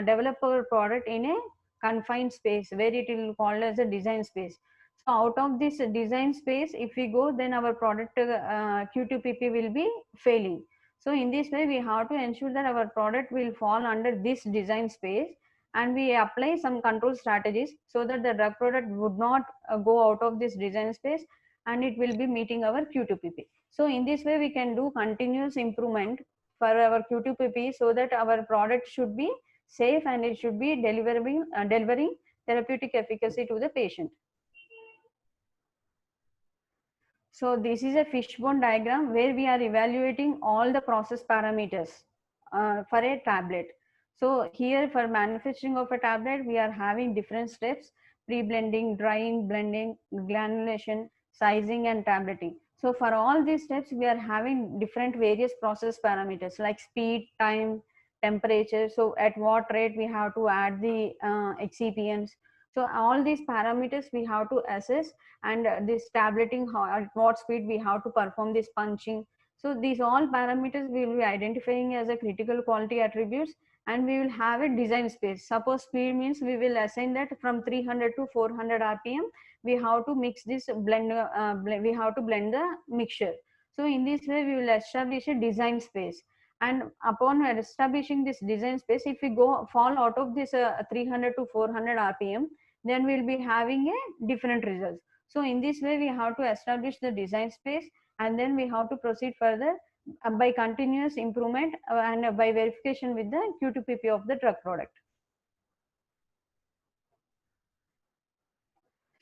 develop our product in a confined space where it will called as a design space. So out of this design space, if we go, then our product Q2PP will be failing. So in this way, we have to ensure that our product will fall under this design space, and we apply some control strategies so that the drug product would not go out of this design space, and it will be meeting our Q2PP. So in this way, we can do continuous improvement for our Q2PP, so that our product should be safe and it should be delivering therapeutic efficacy to the patient. So this is a fishbone diagram where we are evaluating all the process parameters for a tablet. So here for manufacturing of a tablet, we are having different steps: pre-blending, drying, blending, granulation, sizing, and tableting. So for all these steps, we are having different various process parameters like speed, time, temperature. So at what rate we have to add the excipients. So all these parameters we have to assess, and this tableting, at what speed we have to perform this punching. So these all parameters we will be identifying as a critical quality attributes, and we will have a design space. Suppose speed means we will assign that from 300 to 400 RPM. We have to mix this blend, we have to blend the mixture. So in this way, we will establish a design space. And upon establishing this design space, if we fall out of this 300 to 400 RPM, then we'll be having a different results. So in this way, we have to establish the design space, and then we have to proceed further by continuous improvement and by verification with the Q2PP of the drug product.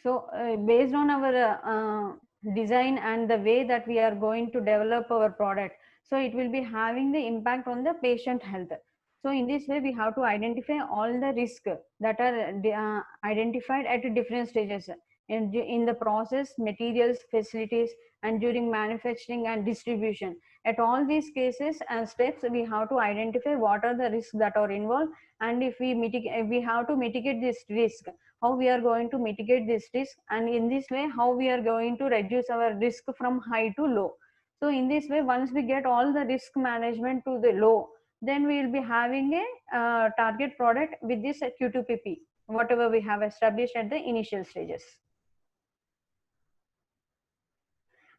So based on our design and the way that we are going to develop our product, so it will be having the impact on the patient health. So in this way, we have to identify all the risks that are identified at different stages in the process, materials, facilities, and during manufacturing and distribution. At all these cases and steps, we have to identify what are the risks that are involved, and if we have to mitigate this risk, how we are going to mitigate this risk, and in this way, how we are going to reduce our risk from high to low. So in this way, once we get all the risk management to the low, then we will be having a target product with this Q2PP, whatever we have established at the initial stages.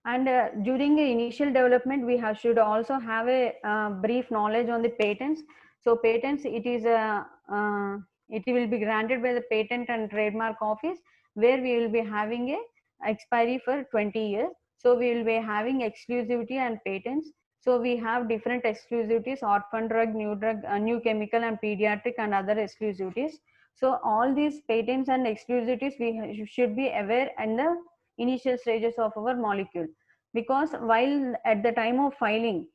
And during the initial development, we should also have a brief knowledge on the patents. So patents, it will be granted by the Patent and Trademark Office, where we will be having a expiry for 20 years. So we will be having exclusivity and patents. So we have different exclusivities: orphan drug, new chemical, and pediatric, and other exclusivities. So all these patents and exclusivities we should be aware in the initial stages of our molecule, because while at the time of filing,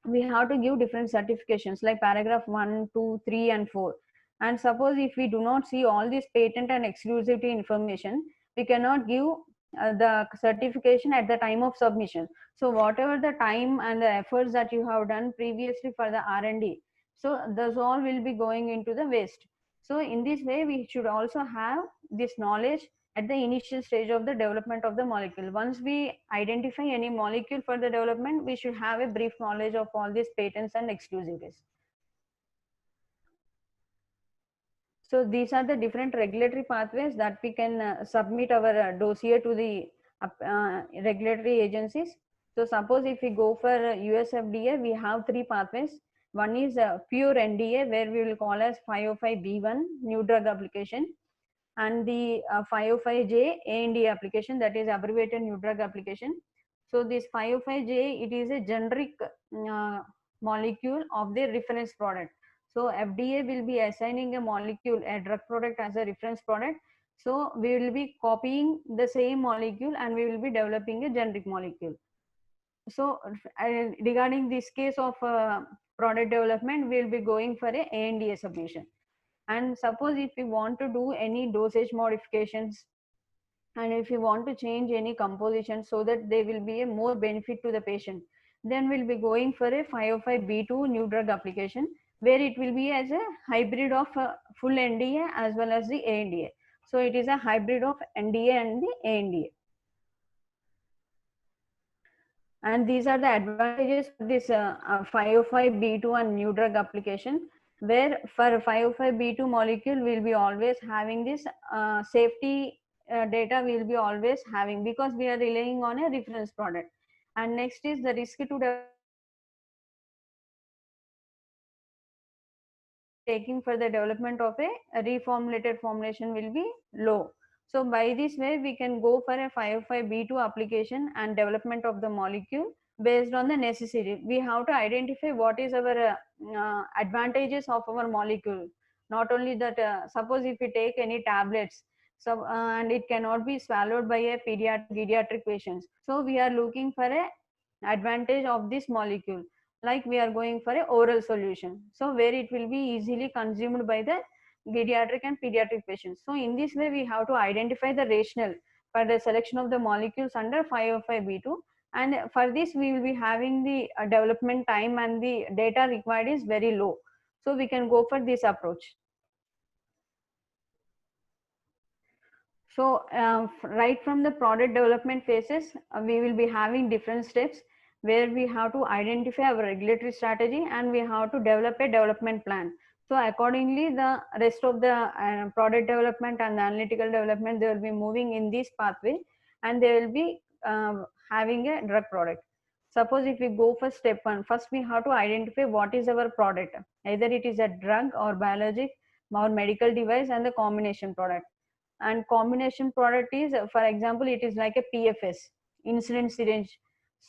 we have to give different certifications like paragraph 1, 2, 3, and 4. And suppose if we do not see all this patent and exclusivity information, we cannot give the certification at the time of submission. So whatever the time and the efforts that you have done previously for the R&D, so those all will be going into the waste. So in this way, we should also have this knowledge at the initial stage of the development of the molecule. Once we identify any molecule for the development, we should have a brief knowledge of all these patents and exclusivities. So these are the different regulatory pathways that we can submit our dossier to the regulatory agencies. So suppose if we go for US FDA, we have three pathways. One is pure NDA, where we will call as 505B1 new drug application, and the 505J ANDA application, that is abbreviated new drug application. So this 505J, it is a generic molecule of the reference product. So FDA will be assigning a molecule, a drug product as a reference product. So we will be copying the same molecule and we will be developing a generic molecule. So regarding this case of product development, we will be going for a ANDA submission. And suppose if we want to do any dosage modifications, and if you want to change any composition so that there will be a more benefit to the patient, then we'll be going for a 505B2 new drug application, where it will be as a hybrid of full NDA as well as the ANDA. So it is a hybrid of NDA and the ANDA. And these are the advantages of this 505B2 and new drug application, where for 505B2 molecule we'll be always having this safety data we'll be always having, because we are relying on a reference product. And next is the risk to taking for the development of a reformulated formulation will be low. So by this way, we can go for a 505B2 application and development of the molecule based on the necessity. We have to identify what is our advantages of our molecule. Not only that, suppose if we take any tablets, so and it cannot be swallowed by a pediatric patients. So we are looking for a advantage of this molecule. Like we are going for a oral solution, so where it will be easily consumed by the pediatric and pediatric patients. So in this way, we have to identify the rationale for the selection of the molecules under 505B2, and for this we will be having the development time and the data required is very low. So we can go for this approach. So right from the product development phases, we will be having different steps where we have to identify our regulatory strategy and we have to develop a development plan. So accordingly, the rest of the product development and the analytical development, they will be moving in this pathway, and they will be having a drug product. Suppose if we go for step one, first we have to identify what is our product. Either it is a drug or biologic or medical device and the combination product. And combination product is, for example, it is like a PFS, insulin syringe.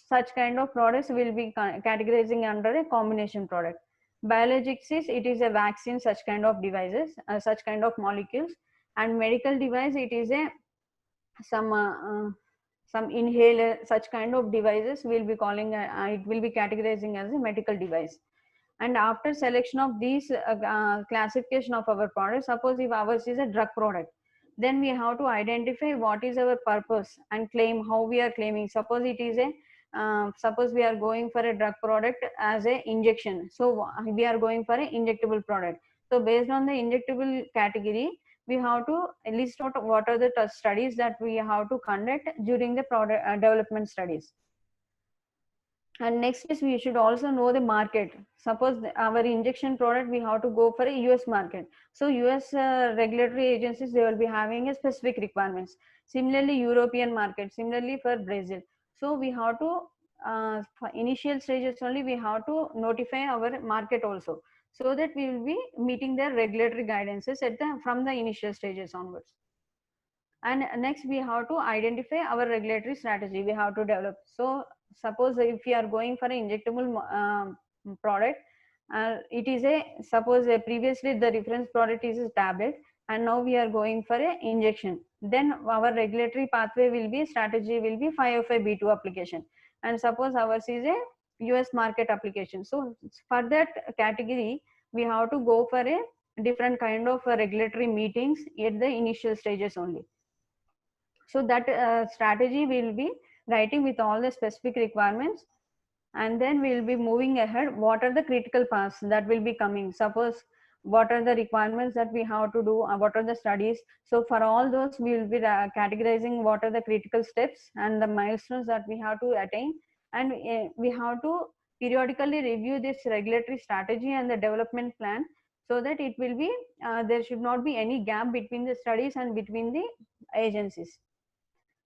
Such kind of products will be categorizing under a combination product. Biologics is, it is a vaccine, such kind of devices, such kind of molecules. And medical device, it is a some inhaler, such kind of devices will be calling, it will be categorizing as a medical device. And after selection of these classification of our product, suppose if ours is a drug product, then we have to identify what is our purpose and claim how we are claiming. Suppose it is a suppose we are going for a drug product as a injection, so we are going for an injectable product. So based on the injectable category, we have to list out what are the studies that we have to conduct during the product development studies. And next is, we should also know the market. Suppose our injection product, we have to go for a US market. So US regulatory agencies, they will be having a specific requirements. Similarly, European market, similarly for Brazil. So we have to, for initial stages only, we have to notify our market also, so that we will be meeting their regulatory guidances at from the initial stages onwards. And next, we have to identify our regulatory strategy we have to develop. So suppose if we are going for an injectable product, it is a, suppose previously the reference product is a tablet, and now we are going for an injection. Then our regulatory pathway will be, strategy will be 505B2 application. And suppose ours is a US market application. So for that category, we have to go for a different kind of regulatory meetings at the initial stages only. So that strategy will be writing with all the specific requirements, and then we'll be moving ahead. What are the critical paths that will be coming? Suppose what are the requirements that we have to do, what are the studies? So for all those, we will be categorizing what are the critical steps and the milestones that we have to attain, and we have to periodically review this regulatory strategy and the development plan, so that it will be there should not be any gap between the studies and between the agencies.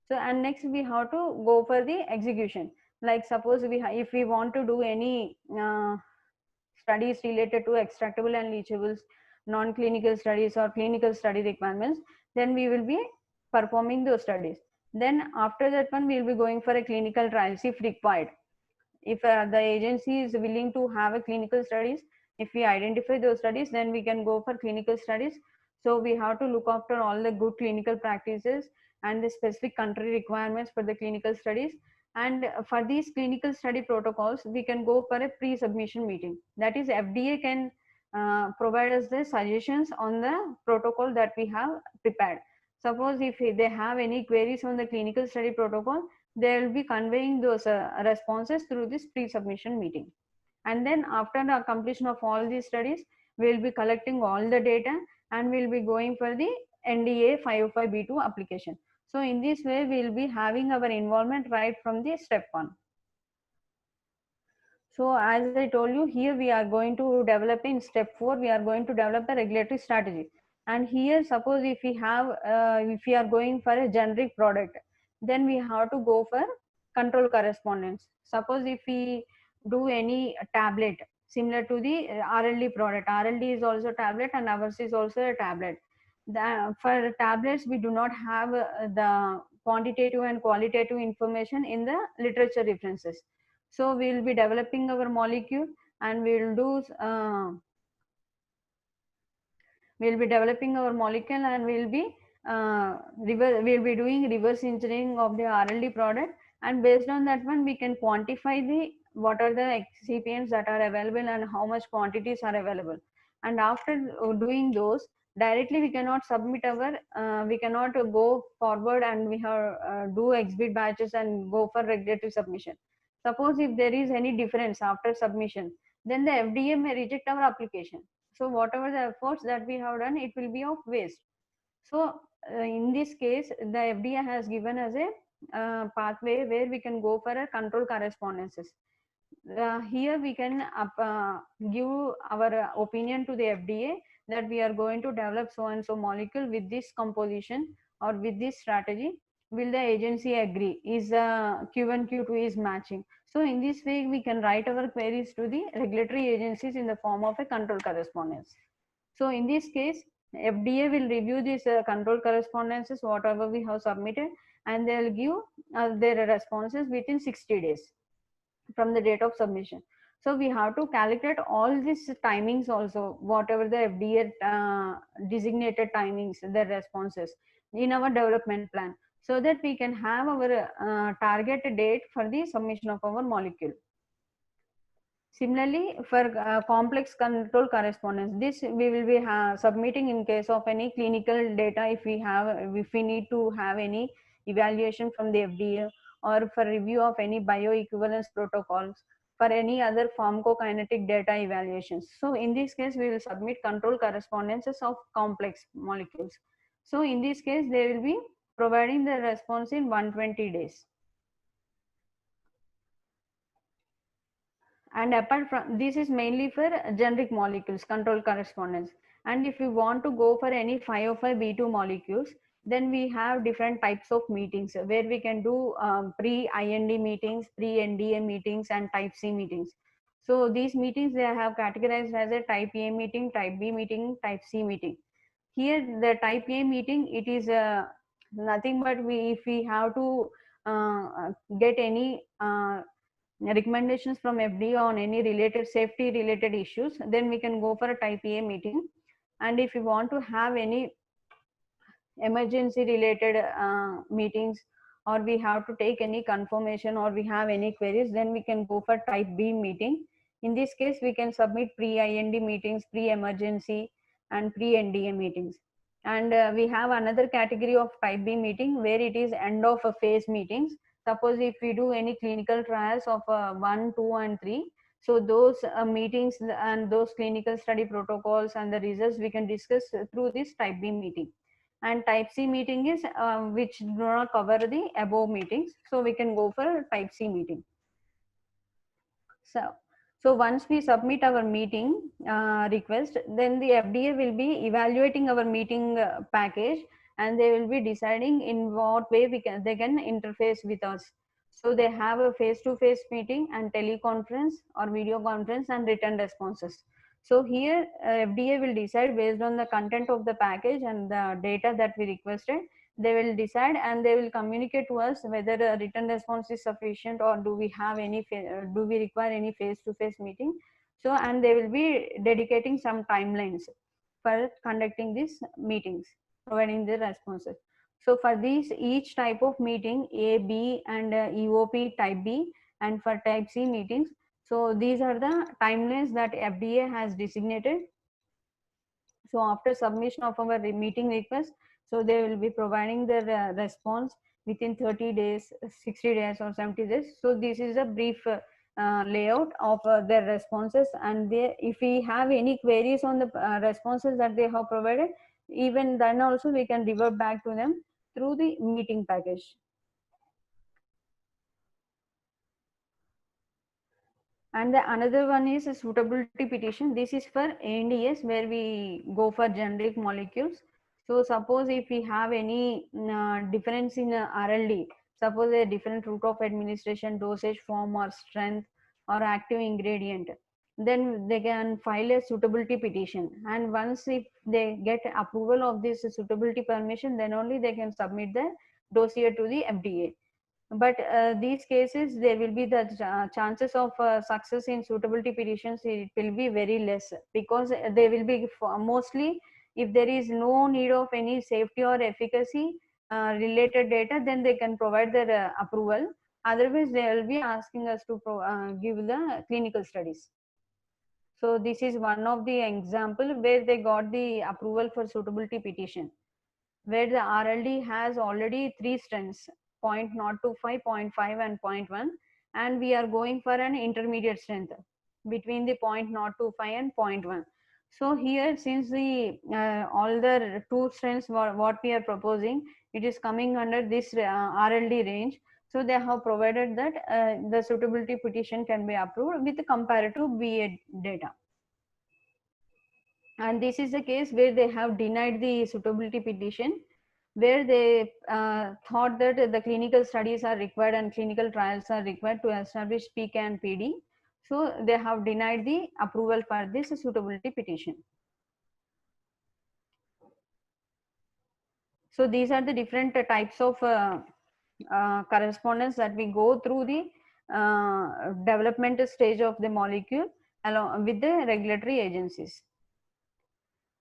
So, and next we have to go for the execution. Like suppose if we want to do any studies related to extractable and leachables, non-clinical studies or clinical study requirements, then we will be performing those studies. Then after that one, we will be going for a clinical trials if required. If the agency is willing to have a clinical studies, if we identify those studies, then we can go for clinical studies. So we have to look after all the good clinical practices and the specific country requirements for the clinical studies. And for these clinical study protocols, we can go for a pre-submission meeting. That is, FDA can provide us the suggestions on the protocol that we have prepared. Suppose if they have any queries on the clinical study protocol, they will be conveying those responses through this pre-submission meeting. And then after the completion of all these studies, we will be collecting all the data and we will be going for the NDA 505(b)(2) application. So in this way, we will be having our involvement right from the step 1. So as I told you, here we are going to develop in step 4, we are going to develop a regulatory strategy. And here, suppose if we have, if we are going for a generic product, then we have to go for control correspondence. Suppose if we do any tablet similar to the RLD product, RLD is also tablet and ours is also a tablet. For tablets, we do not have the quantitative and qualitative information in the literature references. So we will be developing our molecule and we will do we'll be developing our molecule and we'll be doing reverse engineering of the RLD product, and based on that one we can quantify the what are the excipients that are available and how much quantities are available. And after doing those, directly we cannot submit our we cannot go forward and we have do exhibit batches and go for regulatory submission. Suppose if there is any difference after submission, then the FDA may reject our application. So whatever the efforts that we have done, it will be of waste. So in this case, the FDA has given us a pathway where we can go for a control correspondences. Here we can give our opinion to the FDA that we are going to develop so and so molecule with this composition or with this strategy. Will the agency agree? Is Q1, Q2 is matching? So in this way, we can write our queries to the regulatory agencies in the form of a control correspondence. So in this case, FDA will review these control correspondences, whatever we have submitted, and they will give their responses within 60 days from the date of submission. So we have to calculate all these timings also, whatever the FDA designated timings, their responses in our development plan, so that we can have our target date for the submission of our molecule. Similarly, for complex control correspondence, this we will be submitting in case of any clinical data if we need to have any evaluation from the FDA, or for review of any bioequivalence protocols, for any other pharmacokinetic data evaluations. So in this case, we will submit control correspondences of complex molecules. So in this case, they will be providing the response in 120 days. And apart from this, is mainly for generic molecules, control correspondence. And if you want to go for any 505(b)(2) molecules, then we have different types of meetings where we can do pre-IND meetings, pre-NDA meetings, and type C meetings. So these meetings, they have categorized as a type A meeting, type B meeting, type C meeting. Here the type A meeting, it is nothing but if we have to get any recommendations from FDA on any related safety related issues, then we can go for a type A meeting. And if you want to have any emergency related meetings, or we have to take any confirmation, or we have any queries, then we can go for type B meeting. In this case, we can submit pre-IND meetings, pre-emergency, and pre-NDA meetings. And we have another category of type B meeting where it is end of a phase meetings. Suppose if we do any clinical trials of 1, 2 and 3, so those meetings and those clinical study protocols and the results we can discuss through this type B meeting. And type C meeting is which do not cover the above meetings, so we can go for type C meeting. So once we submit our meeting request, then the FDA will be evaluating our meeting package, and they will be deciding in what way they can interface with us. So they have a face-to-face meeting and teleconference or video conference and written responses. So here FDA will decide based on the content of the package and the data that we requested. They will decide and they will communicate to us whether a written response is sufficient or do we have any do we require any face-to-face meeting. So and they will be dedicating some timelines for conducting these meetings, providing the responses. So for these each type of meeting, A, B and EOP type B, and for type C meetings, so these are the timelines that FDA has designated. So after submission of our meeting request, so they will be providing their response within 30 days, 60 days or 70 days. So this is a brief layout of their responses, and if we have any queries on the responses that they have provided, even then also we can revert back to them through the meeting package. And the another one is a suitability petition. This is for ANDAs where we go for generic molecules. So suppose if we have any difference in RLD, suppose a different route of administration, dosage form or strength or active ingredient, then they can file a suitability petition. And once if they get approval of this suitability permission, then only they can submit the dossier to the FDA. But these cases, there will be the chances of success in suitability petitions, it will be very less, because they will be mostly, if there is no need of any safety or efficacy related data, then they can provide their approval. Otherwise, they will be asking us to give the clinical studies. So this is one of the example where they got the approval for suitability petition, where the RLD has already 3 strengths, 0.025, 0.5 and 0.1, and we are going for an intermediate strength between the 0.025 and 0.1. So here, since the all the 2 strengths what we are proposing, it is coming under this RLD range. So they have provided that the suitability petition can be approved with comparative BA data. And this is the case where they have denied the suitability petition, where they thought that the clinical studies are required and clinical trials are required to establish PK and PD. So they have denied the approval for this suitability petition. So these are the different types of correspondence that we go through the development stage of the molecule along with the regulatory agencies.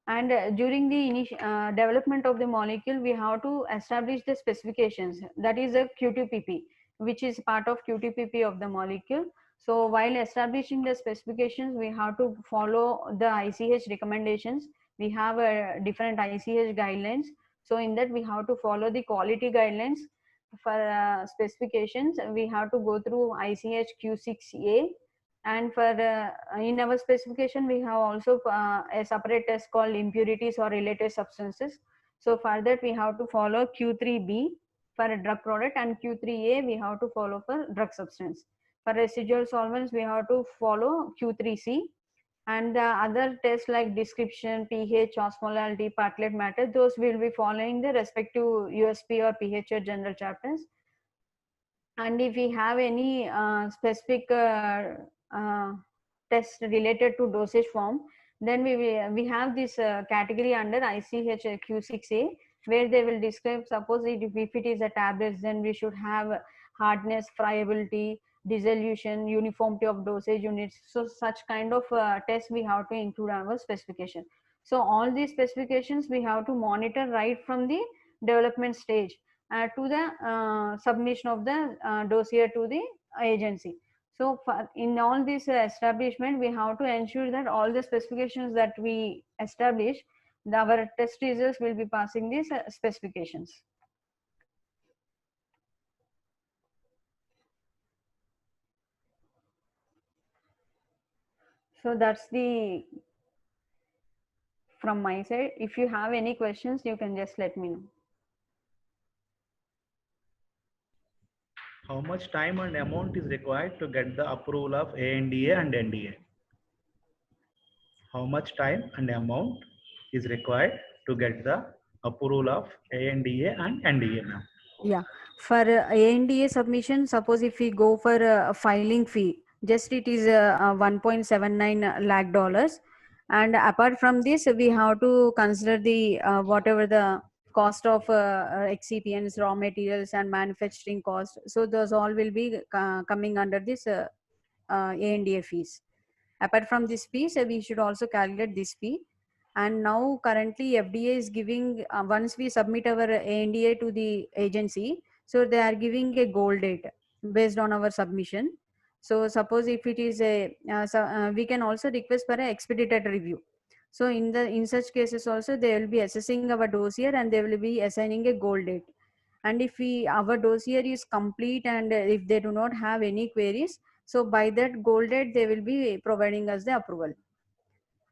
And during the development of the molecule, we have to establish the specifications. That is a QTPP, which is part of QTPP of the molecule. So while establishing the specifications, we have to follow the ICH recommendations. We have different ICH guidelines. So in that, we have to follow the quality guidelines. For specifications, we have to go through ICH Q6A. And for in our specification, we have also a separate test called impurities or related substances. So for that, we have to follow Q3B for a drug product, and Q3A we have to follow for drug substance. For residual solvents, we have to follow Q3C. And the other tests like description, pH, osmolality, particulate matter, those will be following the respective USP or PHR general chapters. And if we have any specific test related to dosage form, then we have this category under ICH Q6A, where they will describe, suppose if it is a tablets, then we should have hardness, friability, dissolution, uniformity of dosage units. So such kind of tests we have to include our specification. So all these specifications we have to monitor right from the development stage to the submission of the dossier to the agency. So in all this establishment, we have to ensure that all the specifications that we establish Our test results will be passing these specifications. So that's the from my side. If you have any questions, you can just let me know. How much time and amount is required to get the approval of ANDA and NDA? How much time and amount is required to get the approval of ANDA and NDA now? Yeah, for ANDA submission, suppose if we go for a filing fee, just it is $1.79 lakh, and apart from this, we have to consider the whatever the cost of excipients, raw materials, and manufacturing cost. So those all will be coming under this ANDA fees. Apart from this fees, we should also calculate this fee. And now currently FDA is giving, once we submit our ANDA to the agency, so they are giving a goal date based on our submission. So suppose if it is a, we can also request for an expedited review. So in such cases also, they will be assessing our dossier and they will be assigning a goal date. And if our dossier is complete and if they do not have any queries, so by that goal date, they will be providing us the approval.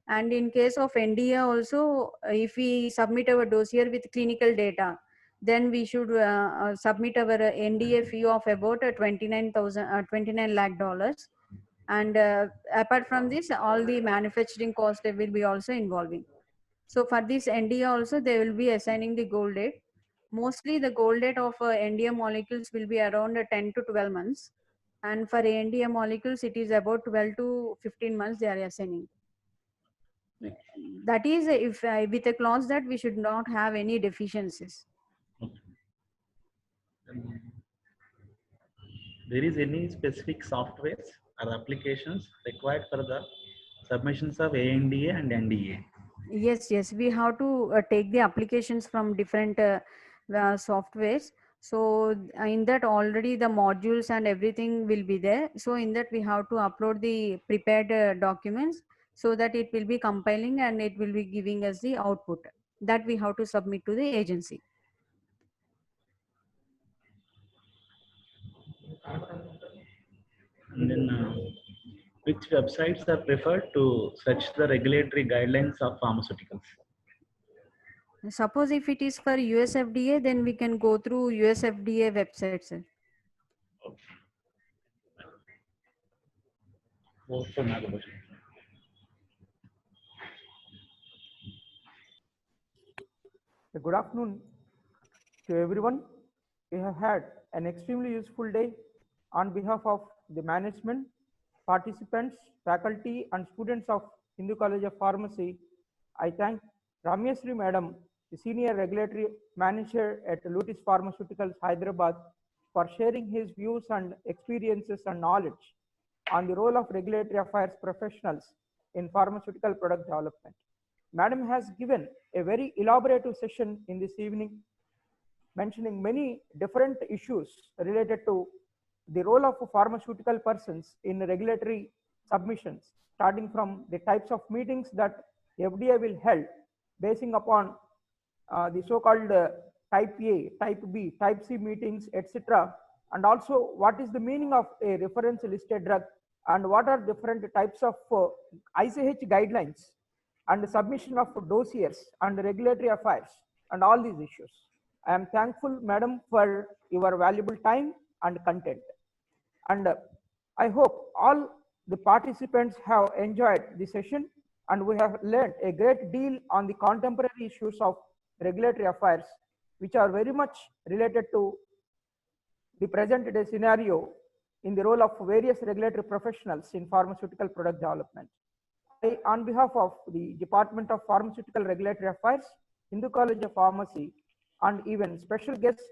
And in case of NDA also, if we submit our dossier with clinical data, then we should submit our NDA fee of about $29 lakh. And apart from this, all the manufacturing cost will be also involving. So for this NDA also, they will be assigning the goal date. Mostly the goal date of NDA molecules will be around 10 to 12 months. And for NDA molecules, it is about 12 to 15 months they are assigning. That is if with a clause that we should not have any deficiencies. There is any specific softwares or applications required for the submissions of ANDA and NDA? Yes, we have to take the applications from different softwares. So in that already the modules and everything will be there. So in that we have to upload the prepared documents so that it will be compiling and it will be giving us the output that we have to submit to the agency. And then which websites are preferred to search the regulatory guidelines of pharmaceuticals? Suppose if it is for US FDA, then we can go through US FDA website, sir. Good afternoon to everyone. We have had an extremely useful day. On behalf of the management, participants, faculty, and students of Hindu College of Pharmacy, I thank Ramyasri Madam, the Senior Regulatory Manager at Lutis Pharmaceuticals, Hyderabad, for sharing his views and experiences and knowledge on the role of regulatory affairs professionals in pharmaceutical product development. Madam has given a very elaborative session in this evening, mentioning many different issues related to the role of pharmaceutical persons in regulatory submissions, starting from the types of meetings that FDA will held, basing upon the so-called type A, type B, type C meetings, etc. And also what is the meaning of a reference listed drug and what are different types of ICH guidelines and the submission of dossiers and regulatory affairs and all these issues. I am thankful, Madam, for your valuable time and content. And I hope all the participants have enjoyed the session and we have learned a great deal on the contemporary issues of regulatory affairs, which are very much related to the present day scenario in the role of various regulatory professionals in pharmaceutical product development. On behalf of the Department of Pharmaceutical Regulatory Affairs, Hindu College of Pharmacy, and even special guests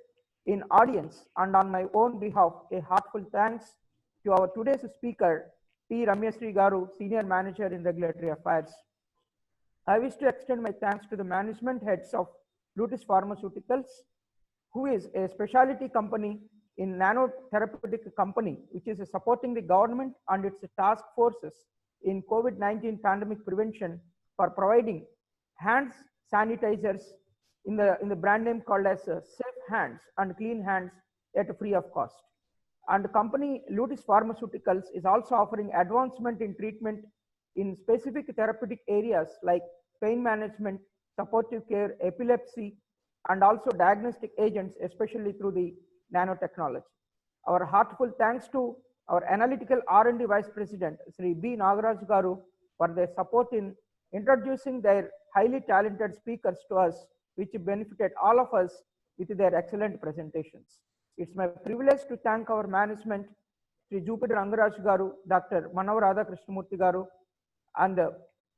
in audience, and on my own behalf, a heartfelt thanks to our today's speaker, P. Ramyasri Garu, Senior Manager in Regulatory Affairs. I wish to extend my thanks to the management heads of Lutis Pharmaceuticals, who is a specialty company in nanotherapeutic company, which is supporting the government and its task forces in COVID-19 pandemic prevention for providing hands sanitizers in the brand name called as Safe Hands and Clean Hands at free of cost. And company Lutis Pharmaceuticals is also offering advancement in treatment in specific therapeutic areas like pain management, supportive care, epilepsy, and also diagnostic agents, especially through the nanotechnology. Our heartfelt thanks to our analytical R&D Vice President, Sri B. Nagaraj Garu, for their support in introducing their highly talented speakers to us, which benefited all of us with their excellent presentations. It's my privilege to thank our management, Sri Jupiter Rangaraj Garu, Dr. Manav Radha Krishnamurthy Garu, and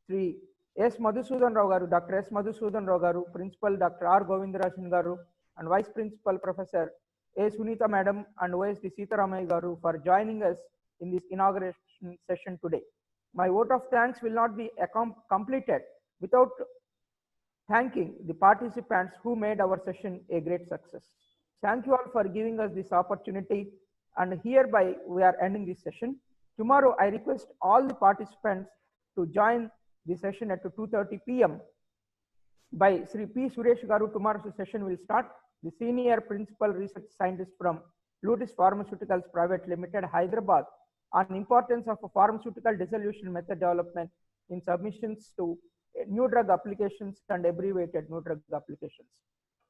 Sri S. Madhusudan Rao Garu, Dr. S. Madhusudan Rao Garu, Principal Dr. R. Govindarajan Garu, and Vice Principal Professor A. Sunita Madam and OSD Sitaramaya Garu for joining us in this inauguration session today. My vote of thanks will not be completed without thanking the participants who made our session a great success. Thank you all for giving us this opportunity, and hereby we are ending this session. Tomorrow I request all the participants to join the session at 2:30 p.m. by Sri P. Suresh Garu. Tomorrow's session will start. The Senior Principal Research Scientist from Lutis Pharmaceuticals Private Limited, Hyderabad, on importance of a pharmaceutical dissolution method development in submissions to new drug applications and abbreviated new drug applications.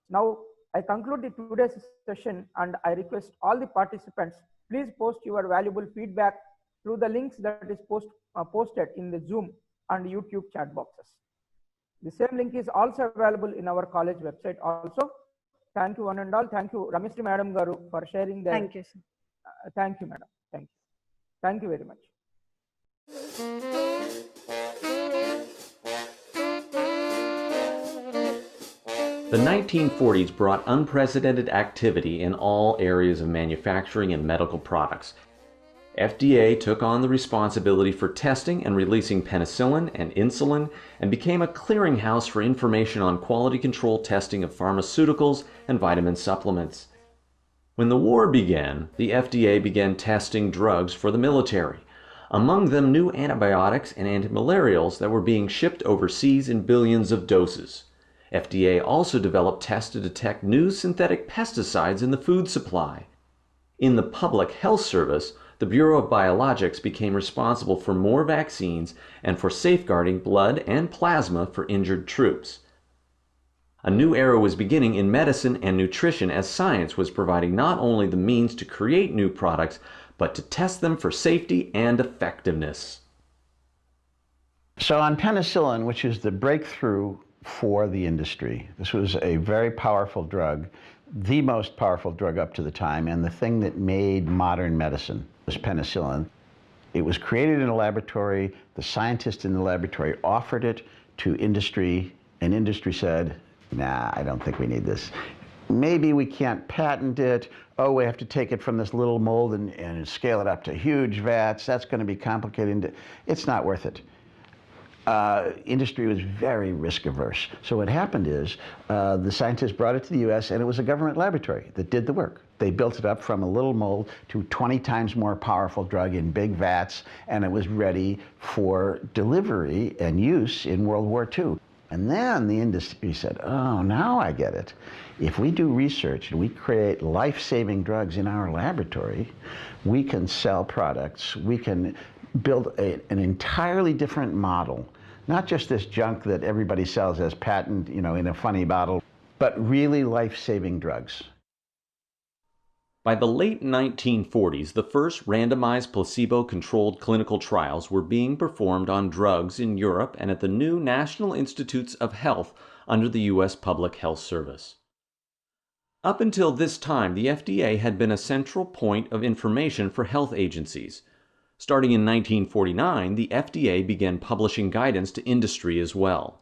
Now, I conclude the today's session, and I request all the participants, please post your valuable feedback through the links that is posted in the Zoom and YouTube chat boxes. The same link is also available in our college website also. Thank you one and all. Thank you, Rameshri Madam Garu, for sharing that. Thank you, sir. Thank you, Madam. Thank you. Thank you very much. The 1940s brought unprecedented activity in all areas of manufacturing and medical products. FDA took on the responsibility for testing and releasing penicillin and insulin and became a clearinghouse for information on quality control testing of pharmaceuticals and vitamin supplements. When the war began, the FDA began testing drugs for the military, among them new antibiotics and antimalarials that were being shipped overseas in billions of doses. FDA also developed tests to detect new synthetic pesticides in the food supply. In the Public Health Service, the Bureau of Biologics became responsible for more vaccines and for safeguarding blood and plasma for injured troops. A new era was beginning in medicine and nutrition as science was providing not only the means to create new products, but to test them for safety and effectiveness. So on penicillin, which is the breakthrough for the industry, this was a very powerful drug, the most powerful drug up to the time, and the thing that made modern medicine was penicillin. It was created in a laboratory. The scientists in the laboratory offered it to industry, and industry said, nah, I don't think we need this. Maybe we can't patent it. Oh, we have to take it from this little mold and scale it up to huge vats. That's going to be complicated. It's not worth it. Industry was very risk averse. So what happened is the scientists brought it to the US, and it was a government laboratory that did the work. They built it up from a little mold to 20 times more powerful drug in big vats, and it was ready for delivery and use in World War II. And then the industry said, oh, now I get it. If we do research and we create life-saving drugs in our laboratory, we can sell products, we can build an entirely different model. Not just this junk that everybody sells as patent, you know, in a funny bottle, but really life-saving drugs. By the late 1940s, the first randomized placebo-controlled clinical trials were being performed on drugs in Europe and at the new National Institutes of Health under the U.S. Public Health Service. Up until this time, the FDA had been a central point of information for health agencies. Starting in 1949, the FDA began publishing guidance to industry as well.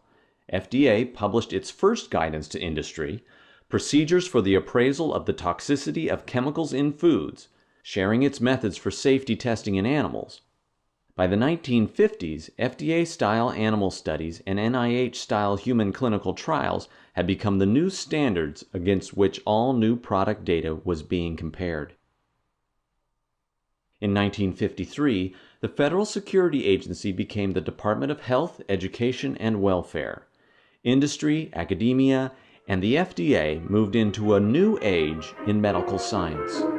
FDA published its first guidance to industry, Procedures for the Appraisal of the Toxicity of Chemicals in Foods, sharing its methods for safety testing in animals. By the 1950s, FDA-style animal studies and NIH-style human clinical trials had become the new standards against which all new product data was being compared. In 1953, the Federal Security Agency became the Department of Health, Education, and Welfare. industry, academia, and the FDA moved into a new age in medical science.